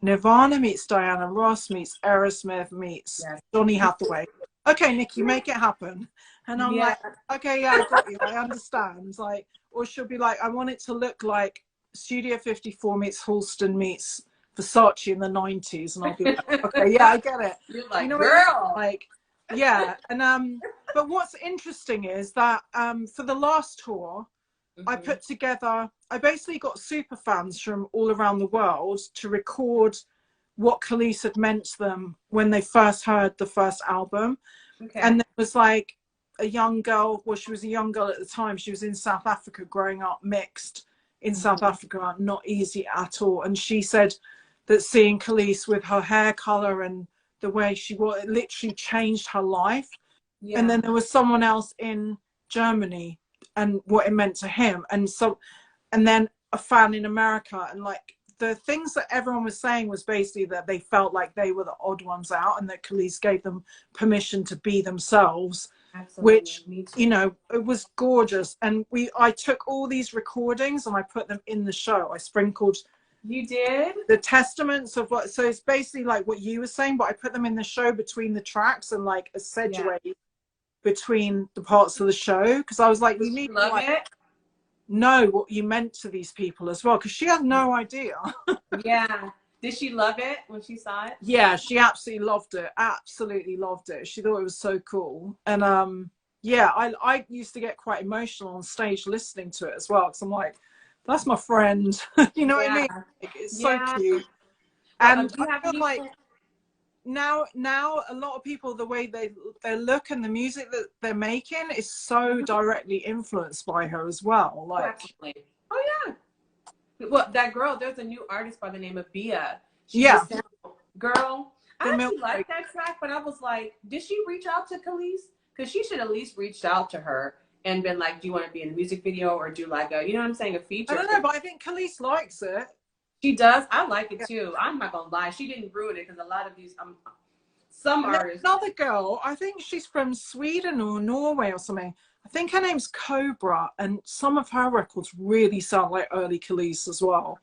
Nirvana meets Diana Ross meets Aerosmith meets Johnny Hathaway. Okay, Nikki, make it happen. And I'm like, okay, yeah, I got you. I understand. Like, or she'll be like, I want it to look like Studio 54 meets Halston meets Versace in the 90s. And I'll be like, okay, yeah, I get it. You're like, you know, girl. like, yeah. And but what's interesting is that for the last tour, I put together, I basically got super fans from all around the world to record what Kelis had meant to them when they first heard the first album. Okay. And there was like a young girl, well, she was a young girl at the time. She was in South Africa, growing up mixed in South Africa, not easy at all. And she said that seeing Kelis with her hair color and the way she was, it literally changed her life. Yeah. And then there was someone else in Germany and what it meant to him. And then a fan in America. And like, the things that everyone was saying was basically that they felt like they were the odd ones out, and that Kelis gave them permission to be themselves. Absolutely. Which, you know, it was gorgeous. And I took all these recordings and I put them in the show. I sprinkled. You did? The testaments of what, so it's basically like what you were saying, but I put them in the show between the tracks and like a segue between the parts of the show. Because I was like, you need to like know what you meant to these people as well, because she had no idea. Yeah. Did she love it when she saw it? Yeah, she absolutely loved it. Absolutely loved it. She thought it was so cool. And yeah, I used to get quite emotional on stage listening to it as well, because I'm like, that's my friend. You know what I mean? Like, it's so cute. Well, and I feel like now a lot of people, the way they look and the music that they're making is so directly influenced by her as well. Like, absolutely. Oh yeah. Well, that girl, there's a new artist by the name of Bia. Girl, I actually like that track, but I was like, did she reach out to Kelis? Because she should at least reached out to her and been like, do you want to be in a music video or do like a, you know what I'm saying, a feature? I don't know, but I think Kelis likes it. She does. I like it too. I'm not gonna lie. She didn't ruin it, because a lot of these some artists. Another girl, I think she's from Sweden or Norway or something. I think her name's Cobra, and some of her records really sound like early Kelis as well.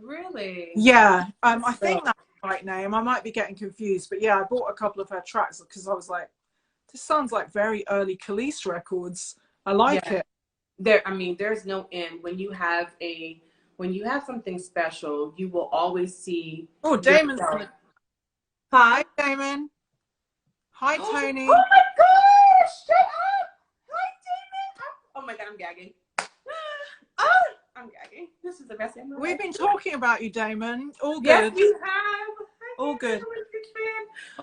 Really? Yeah. I think that's the right name. I might be getting confused, but yeah, I bought a couple of her tracks because I was like, this sounds like very early Kelis records. I like it. There's no end. When you have something special, you will always see. Oh, Damon's on it. Hi, Damon. Hi, Tony. Oh my gosh! Shut up! Hi, Damon. Oh my god, I'm gagging. I'm gagging. This is the best thing. We've been talking about you, Damon. All good. Yes, we have. All good.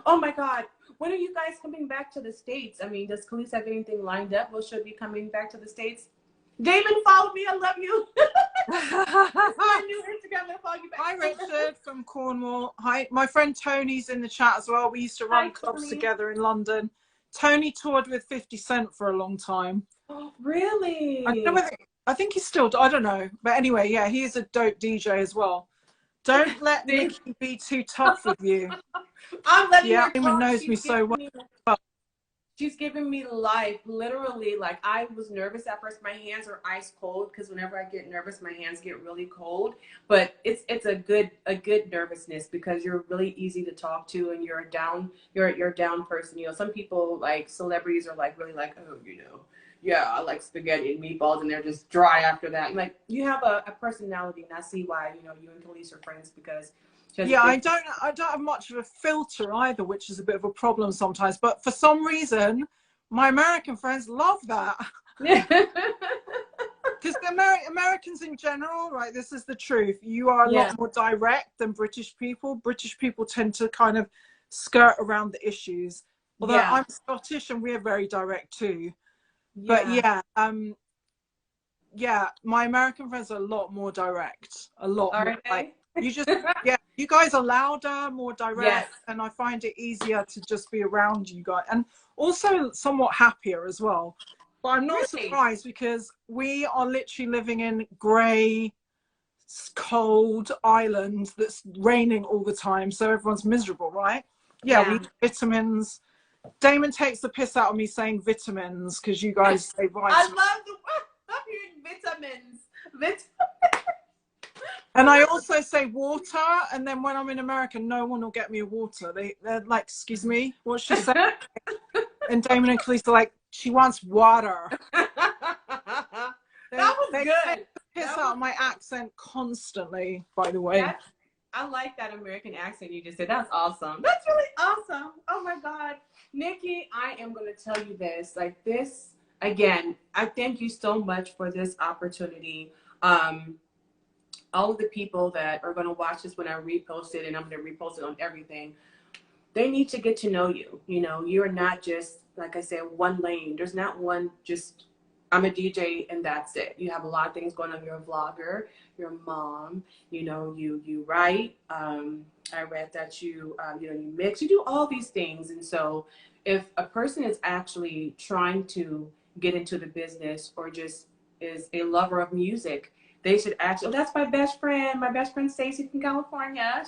Oh my god. When are you guys coming back to the States? I mean, does Kelis have anything lined up? Will she be coming back to the States? Damon, follow me. I love you. My new Instagram. I'm gonna follow you back. Hi, Richard from Cornwall. Hi, my friend Tony's in the chat as well. We used to run clubs together in London. Tony toured with 50 Cent for a long time. Oh, really? I think he's still, I don't know. But anyway, yeah, he is a dope DJ as well. Don't let Nikki be too tough with you. I'm letting her talk. Knows me so well. She's giving me life, literally. Like, I was nervous at first. My hands are ice cold because whenever I get nervous, my hands get really cold. But it's a good nervousness because you're really easy to talk to, and you're a down person. You know, some people, like celebrities, are like really like, oh, you know, yeah, I like spaghetti and meatballs, and they're just dry after that. Like, you have a personality, and I see why, you know, you and Kelis are friends, because yeah, I don't have much of a filter either, which is a bit of a problem sometimes. But for some reason, my American friends love that. Because the Americans in general, right, this is the truth. You are a lot more direct than British people. British people tend to kind of skirt around the issues. Although I'm Scottish and we're very direct too. But yeah, my American friends are a lot more direct. A lot more. Like, you just, you guys are louder, more direct, and I find it easier to just be around you guys, and also somewhat happier as well. But I'm not surprised, because we are literally living in grey, cold island that's raining all the time, so everyone's miserable, right? Yeah, we need vitamins. Damon takes the piss out of me saying vitamins because you guys say vitamins. I love hearing vitamins. And I also say water, and then when I'm in America, no one will get me a water. They're like, excuse me, what's she saying? And Damon and Kelis are like, she wants water. That was good. Take the piss out of my accent constantly, by the way. I like that American accent you just said. That's awesome. That's really awesome. Oh my God. Nikki, I am going to tell you this. Like, this, again, I thank you so much for this opportunity. All of the people that are going to watch this when I repost it, and I'm going to repost it on everything, they need to get to know you. You know, you're not just, like I said, one lane. There's not one, just, I'm a DJ and that's it. You have a lot of things going on. You're a vlogger, you're a mom, you know, you write. I read that you know, you mix, you do all these things. And so if a person is actually trying to get into the business, or just is a lover of music, they should actually, that's my best friend Stacey from California.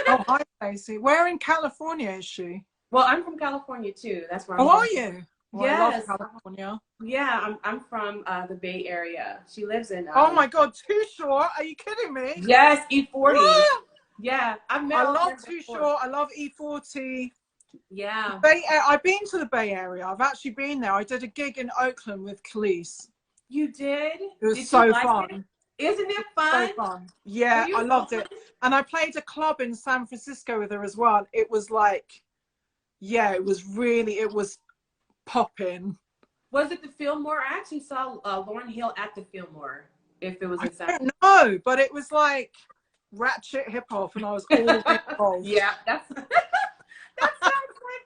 Oh, hi, Stacey. Where in California is she? Well, I'm from California too. That's where I'm from. Oh, are you? Well, yes. I love California. Yeah, I'm from the Bay Area. She lives in... oh my God, Too Short? Are you kidding me? Yes, E40. Yeah, I love Too Short. I love E40. Yeah. I've been to the Bay Area. I've actually been there. I did a gig in Oakland with Kelis. You did? It was so fun. It? Isn't it fun? So fun. Yeah, I loved it. And I played a club in San Francisco with her as well. It was like, yeah, it was popping. Was it the Fillmore? I actually saw Lauryn Hill at the Fillmore. If it was in San Francisco. I don't know, but it was like ratchet hip hop, and I was all involved. Yeah, that sounds like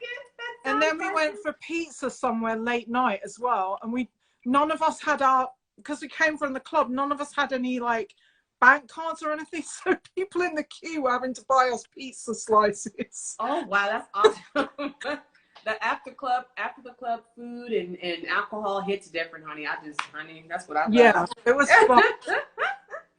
it. And then we went for pizza somewhere late night as well, and none of us had because we came from the club, none of us had any like bank cards or anything, so people in the queue were having to buy us pizza slices. Oh wow, that's awesome. The after the club food and alcohol hits different, honey. That's what I love. Yeah, it was fun.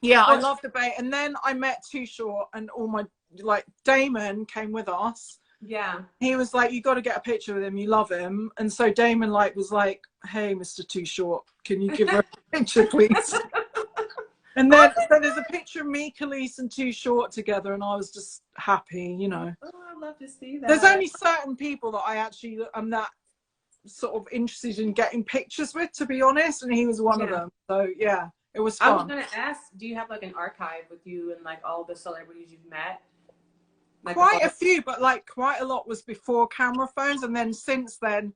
Yeah, I love the Bay. And then I met Too Short, and all my, like, Damon came with us. Yeah. He was like, you got to get a picture with him. You love him. And so Damon was like, hey, Mr. Too Short, can you give her a picture, please? And then so there's a picture of me, Kelis, and Too Short together, and I was just happy, you know. Oh, I'd love to see that. There's only certain people that I actually am that sort of interested in getting pictures with, to be honest, and he was one of them. So yeah, it was fun. I was gonna ask, do you have like an archive with you and like all the celebrities you've met? Like quite a few, but like quite a lot was before camera phones, and then since then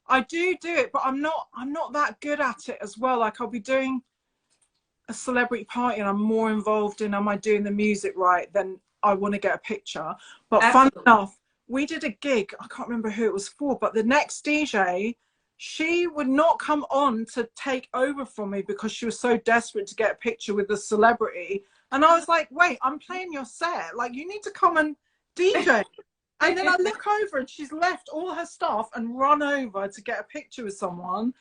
I do it, but I'm not that good at it as well. Like, I'll be doing a celebrity party and I'm more involved in, am I doing the music right, than I want to get a picture. But fun enough, we did a gig, I can't remember who it was for, but the next DJ, she would not come on to take over from me because she was so desperate to get a picture with the celebrity. And I was like, wait, I'm playing your set. Like, you need to come and DJ. And then I look over and she's left all her stuff and run over to get a picture with someone.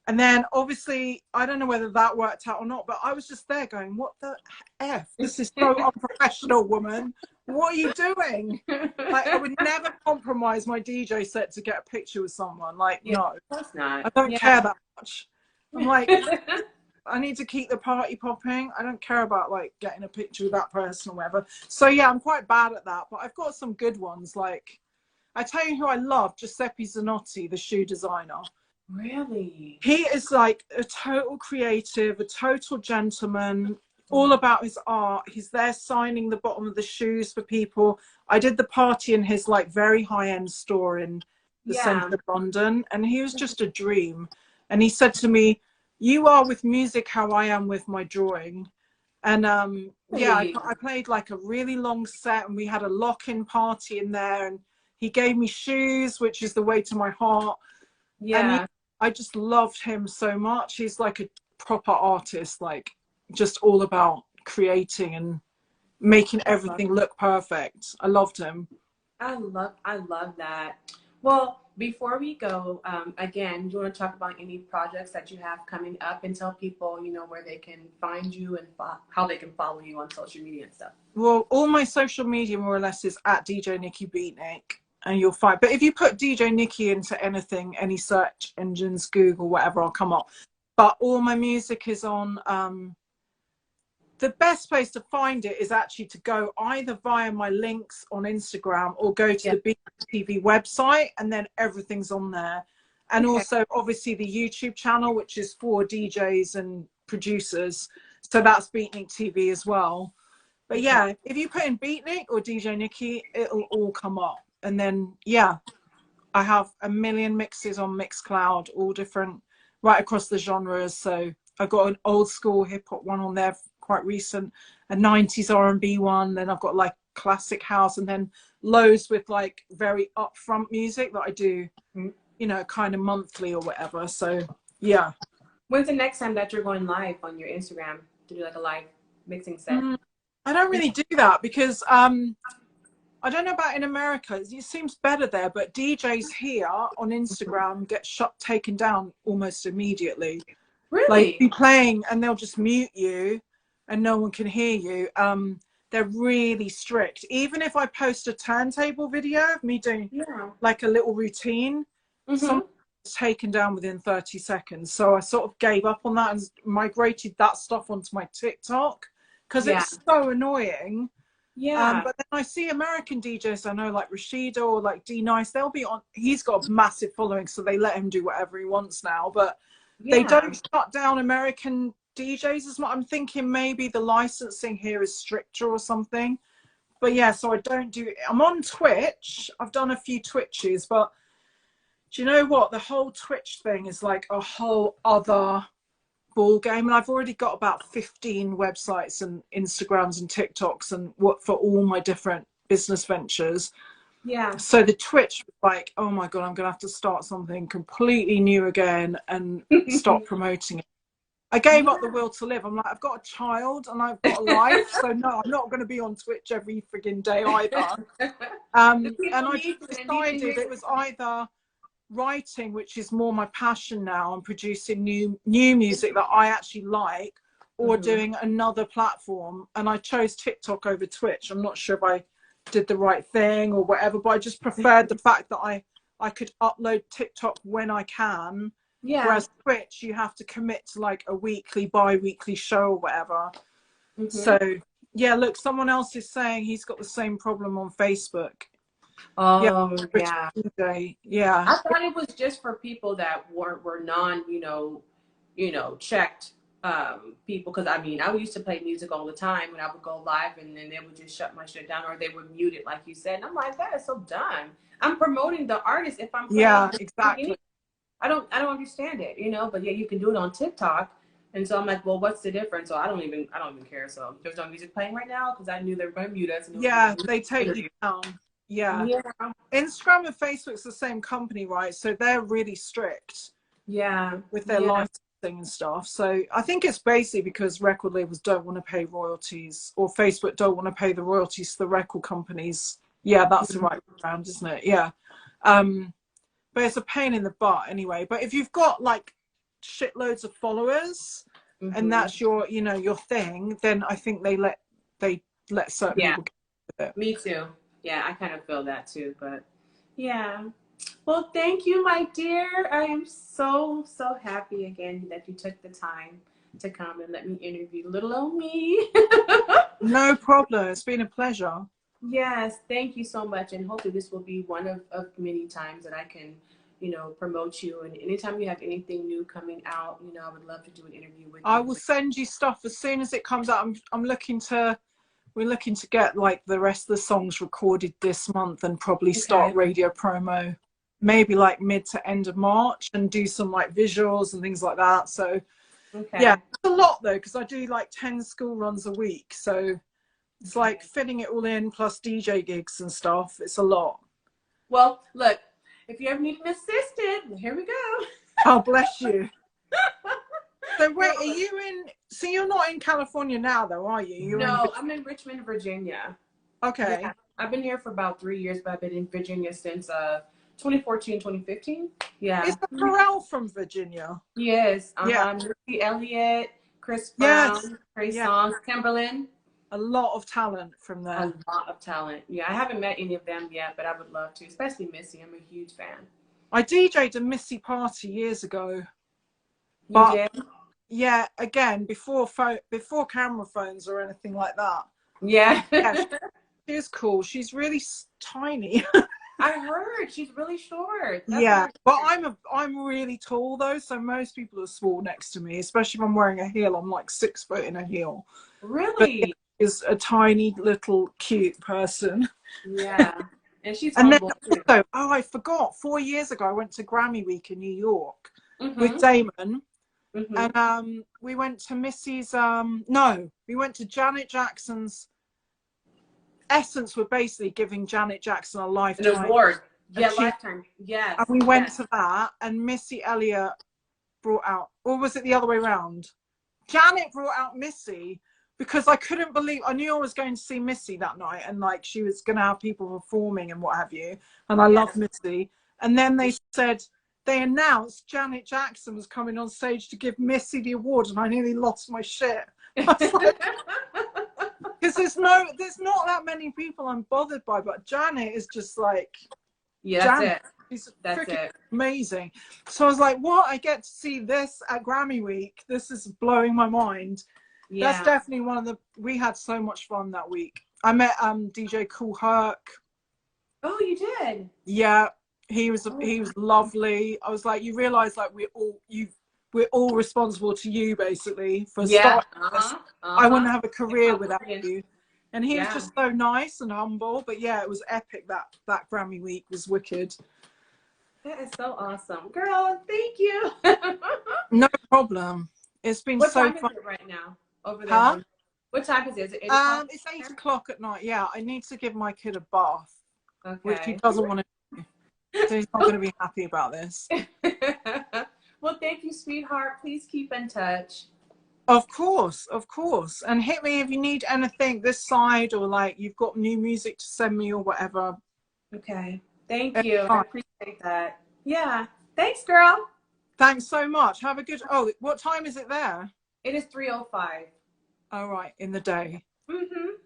And then obviously, I don't know whether that worked out or not, but I was just there going, what the F? This is so unprofessional, woman. What are you doing? Like, I would never compromise my DJ set to get a picture with someone. Like, no, of course not. I don't care that much. I'm like, I need to keep the party popping. I don't care about like getting a picture with that person or whatever. So yeah, I'm quite bad at that, but I've got some good ones. Like, I tell you who I love, Giuseppe Zanotti, the shoe designer. Really? He is like a total creative, a total gentleman, all about his art. He's there signing the bottom of the shoes for people. I did the party in his like very high-end store in the centre of London, and he was just a dream. And he said to me, you are with music how I am with my drawing. And yeah, I played like a really long set, and we had a lock-in party in there, and he gave me shoes, which is the way to my heart. Yeah. And I just loved him so much. He's like a proper artist, like just all about creating and making everything look perfect. I loved him. I love that. Well, before we go, again, do you want to talk about any projects that you have coming up and tell people, you know, where they can find you and how they can follow you on social media and stuff? Well, all my social media more or less is at DJ Nikki Beatnik, and you'll find. But if you put DJ Nikki into anything, any search engines, Google, whatever, I'll come up. But all my music is on. The best place to find it is actually to go either via my links on Instagram or go to the Beatnik TV website, and then everything's on there. And also, obviously, the YouTube channel, which is for DJs and producers. So that's Beatnik TV as well. But yeah, if you put in Beatnik or DJ Nikki, it'll all come up. And then, yeah, I have a million mixes on Mixcloud, all different, right across the genres. So I've got an old school hip hop one on there, quite recent, a 90s R&B one. Then I've got like classic house, and then loads with like very upfront music that I do, you know, kind of monthly or whatever. So yeah. When's the next time that you're going live on your Instagram to do like a live mixing set? I don't really do that because I don't know about in America. It seems better there, but DJs here on Instagram get taken down almost immediately. Really? Like, you're playing and they'll just mute you and no one can hear you. They're really strict. Even if I post a turntable video of me doing like a little routine, something's taken down within 30 seconds. So I sort of gave up on that and migrated that stuff onto my TikTok because it's so annoying. Yeah. But then I see American DJs I know, like Rashida or like D Nice, they'll be on. He's got a massive following, so they let him do whatever he wants now. But they don't shut down American DJs as much. I'm thinking maybe the licensing here is stricter or something. But yeah, so I don't do. I'm on Twitch. I've done a few Twitches, but do you know what? The whole Twitch thing is like a whole other ball game, and I've already got about 15 websites and Instagrams and TikToks and what for all my different business ventures. Yeah. So the Twitch was like, oh my God, I'm gonna have to start something completely new again and stop promoting it. I gave up the will to live. I'm like, I've got a child and I've got a life, so no, I'm not going to be on Twitch every frigging day either. And I just decided it was either writing, which is more my passion now, and producing new music that I actually like, or doing another platform. And I chose TikTok over Twitch. I'm not sure if I did the right thing or whatever, but I just preferred the fact that I could upload TikTok when I can. Yeah. Whereas Twitch, you have to commit to like a weekly, bi-weekly show or whatever. So yeah, look, someone else is saying he's got the same problem on Facebook. Oh yeah. I thought it was just for people that were non, checked people. Because I mean, I used to play music all the time when I would go live, and then they would just shut my shit down, or they would mute it, like you said. And I'm like, that is so dumb. I'm promoting the artist if I'm playing exactly. I don't understand it, but yeah, you can do it on TikTok. And so I'm like, well, what's the difference? So I don't even care. So there's no music playing right now because I knew they were going to mute us. Yeah, they take you down. Yeah. Instagram and Facebook's the same company, right? So they're really strict. Yeah. with their Yeah. licensing and stuff. So I think it's basically because record labels don't want to pay royalties, or Facebook don't want to pay the royalties to the record companies. Yeah, that's the right round, isn't it? Yeah. But it's a pain in the butt anyway. But if you've got like shitloads of followers and that's your, you know, your thing, then I think they let certain Yeah. people get with it. Me too. Yeah, I kind of feel that too. But yeah. Well, thank you, my dear. I am so, so happy again that you took the time to come and let me interview little old me. No problem. It's been a pleasure. Yes, thank you so much. And hopefully this will be one of many times that I can, you know, promote you. And anytime you have anything new coming out, you know, I would love to do an interview with I you. will send you stuff as soon as it comes out. We're looking to get like the rest of the songs recorded this month and probably start radio promo maybe like mid to end of March and do some like visuals and things like that. So yeah, it's a lot though, because I do like 10 school runs a week. So it's like fitting it all in plus DJ gigs and stuff. It's a lot. Well, look, if you ever need an assistant, here we go. Oh, bless you. So wait, are you in, so you're not in California now though, are you? I'm in Richmond, Virginia. Okay. Yeah, I've been here for about 3 years, but I've been in Virginia since 2014, 2015. Yeah. Is the Pharrell from Virginia? Yes. Yeah. Missy Elliott, Chris Brown, Yes. Trey Songz, Timberland. A lot of talent from there. A lot of talent. Yeah, I haven't met any of them yet, but I would love to, especially Missy. I'm a huge fan. I DJ'd a Missy party years ago. You did? Yeah, again, before camera phones or anything like that. Yeah. She is cool. She's really tiny. I heard she's really short. Yeah, but I'm really tall though, so most people are small next to me, especially if I'm wearing a heel. I'm like 6 foot in a heel. Really? Is a tiny little cute person. Yeah, and she's and humble then also, oh, I forgot. 4 years ago, I went to Grammy Week in New York with Damon, and we went to Missy's. No, we went to Janet Jackson's. Essence were basically giving Janet Jackson a lifetime an award. Yeah, lifetime. Yes. And we went to that, and Missy Elliott brought out, or was it the other way around? Janet brought out Missy because I couldn't believe, I knew I was going to see Missy that night, and like she was going to have people performing and what have you, and I love Missy. And then they announced Janet Jackson was coming on stage to give Missy the award, and I nearly lost my shit. Because there's not that many people I'm bothered by, but Janet is just like, Janet. She's freaking amazing. So I was like, what? I get to see this at Grammy Week. This is blowing my mind. Yeah. That's definitely we had so much fun that week. I met DJ Kool Herc. Oh, you did? Yeah, he was lovely. I was like, you realize like we're all responsible to you basically for starting this. I wouldn't have a career without you. And he was just so nice and humble. But yeah, it was epic. That Grammy Week was wicked. That is so awesome. Girl, thank you. No problem. It's been so fun. What time is it right now over there? Huh? What time is it? Is it 8 o'clock? It's 8 o'clock at night. Yeah, I need to give my kid a bath, which he doesn't want to do. So he's not going to be happy about this. Well, thank you, sweetheart. Please keep in touch. Of course. And hit me if you need anything this side, or like you've got new music to send me or whatever. Okay. Thank you. I appreciate that. Yeah. Thanks, girl. Thanks so much. Have a good... Oh, what time is it there? It is 3:05. Oh, right. In the day.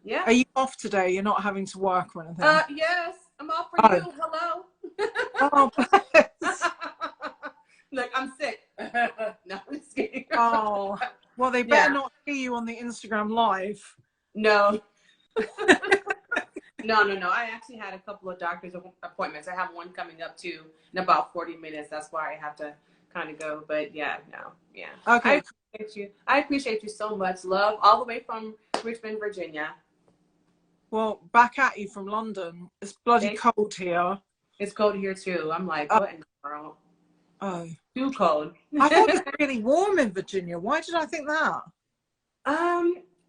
Yeah. Are you off today? You're not having to work or anything? Yes. I'm off for you. Hello. Oh, bless. Look, I'm sick. No, I'm just kidding. Oh, well, they better not see you on the Instagram Live. No. No. I actually had a couple of doctor's appointments. I have one coming up too in about 40 minutes. That's why I have to kind of go. But yeah. Okay. I appreciate you so much. Love all the way from Richmond, Virginia. Well, back at you from London. It's bloody cold here. It's cold here too. I'm like, what in the world? Oh, too cold. I thought it was really warm in Virginia. Why did I think that?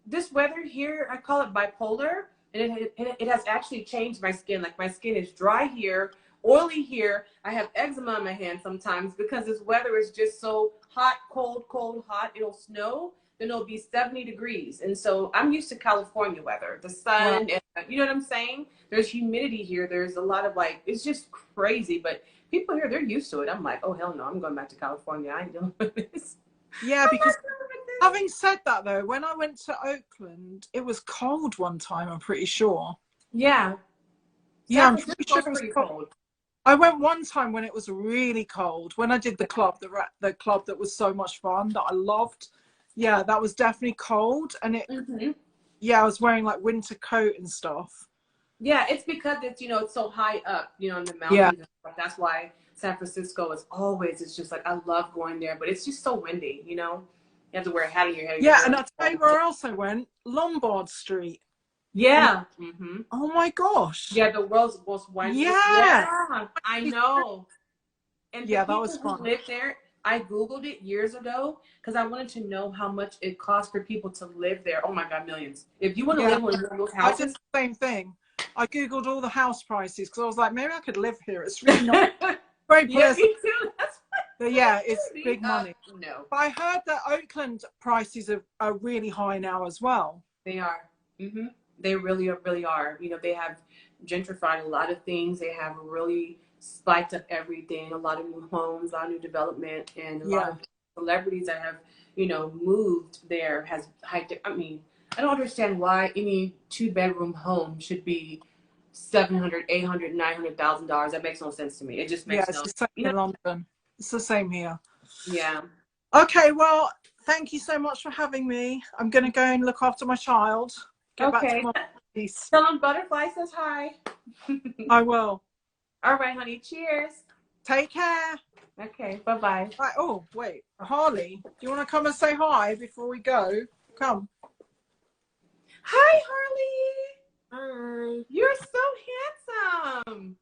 This weather here, I call it bipolar, and it has actually changed my skin. Like my skin is dry here, oily here. I have eczema on my hands sometimes because this weather is just so hot, cold, cold, hot. It'll snow, then it'll be 70 degrees. And so I'm used to California weather, the Wow. sun, and you know what I'm saying? There's humidity here. There's a lot of like, it's just crazy. But people here, they're used to it. I'm like, oh, hell no, I'm going back to California. I ain't dealing with this. Yeah, because having said that though, when I went to Oakland, it was cold one time, I'm pretty sure. Yeah. Yeah, San I'm pretty sure Francisco's it was pretty cold. cold. I went one time when it was really cold. When I did the club, the club that was so much fun that I loved. Yeah, that was definitely cold, and it. Yeah, I was wearing like winter coat and stuff. Yeah, it's because it's, you know, it's so high up, you know, in the Yeah. mountains and stuff. That's why San Francisco is always, it's just like, I love going there, but it's just so windy, you know? You have to wear a hat on your head. Yeah, and I'll tell you where else I went. Lombard Street. Yeah. Oh my gosh. Yeah, the world's most windy. Yeah. Yeah, I know. And the Yeah, that people was who fun. live there, I Googled it years ago because I wanted to know how much it costs for people to live there. Oh my God, millions. If you want to live in one of those I did houses. the same thing. I Googled all the house prices because I was like, maybe I could live here. It's really not very pleasant. Yeah, me too. That's but yeah, it's big money. No. But I heard that Oakland prices are really high now as well. They are. They really are. You know, they have gentrified a lot of things. They have really spiked up everything. A lot of new homes, a lot of new development, and a lot of celebrities that have, you know, moved there has hiked it. I mean, I don't understand why any 2-bedroom home should be $700,000, $800,000, $900,000. That makes no sense to me. It just makes no sense. Yeah, it's the same in London. It's the same here. Yeah. Okay, well, thank you so much for having me. I'm going to go and look after my child. Get back to my piece. Tell him Butterfly says hi. I will. All right, honey. Cheers. Take care. Okay, bye-bye. Right, oh, wait. Harley, do you want to come and say hi before we go? Come. Hi, Harley. Hi. You're so handsome.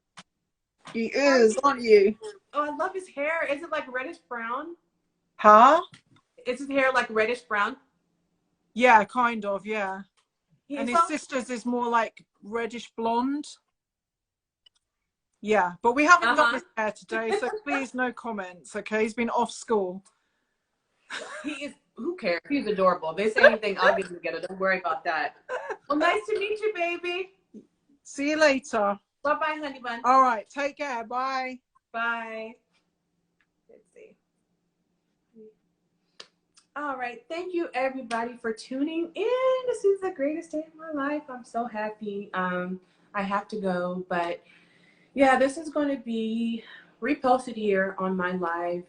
He is, aren't you? Oh, I love his hair. Is it like reddish brown? Huh? Is his hair like reddish brown? Yeah, kind of, yeah. And his so sister's is more like reddish blonde. Yeah, but we haven't got his hair today, so please no comments, okay? He's been off school. He is, who cares? He's adorable. If they say anything, I'll get him together. Don't worry about that. Well, nice to meet you, baby. See you later. Bye-bye, honey bun. All right, take care. Bye. Bye. Let's see. All right. Thank you, everybody, for tuning in. This is the greatest day of my life. I'm so happy. I have to go, but yeah, this is going to be reposted here on my live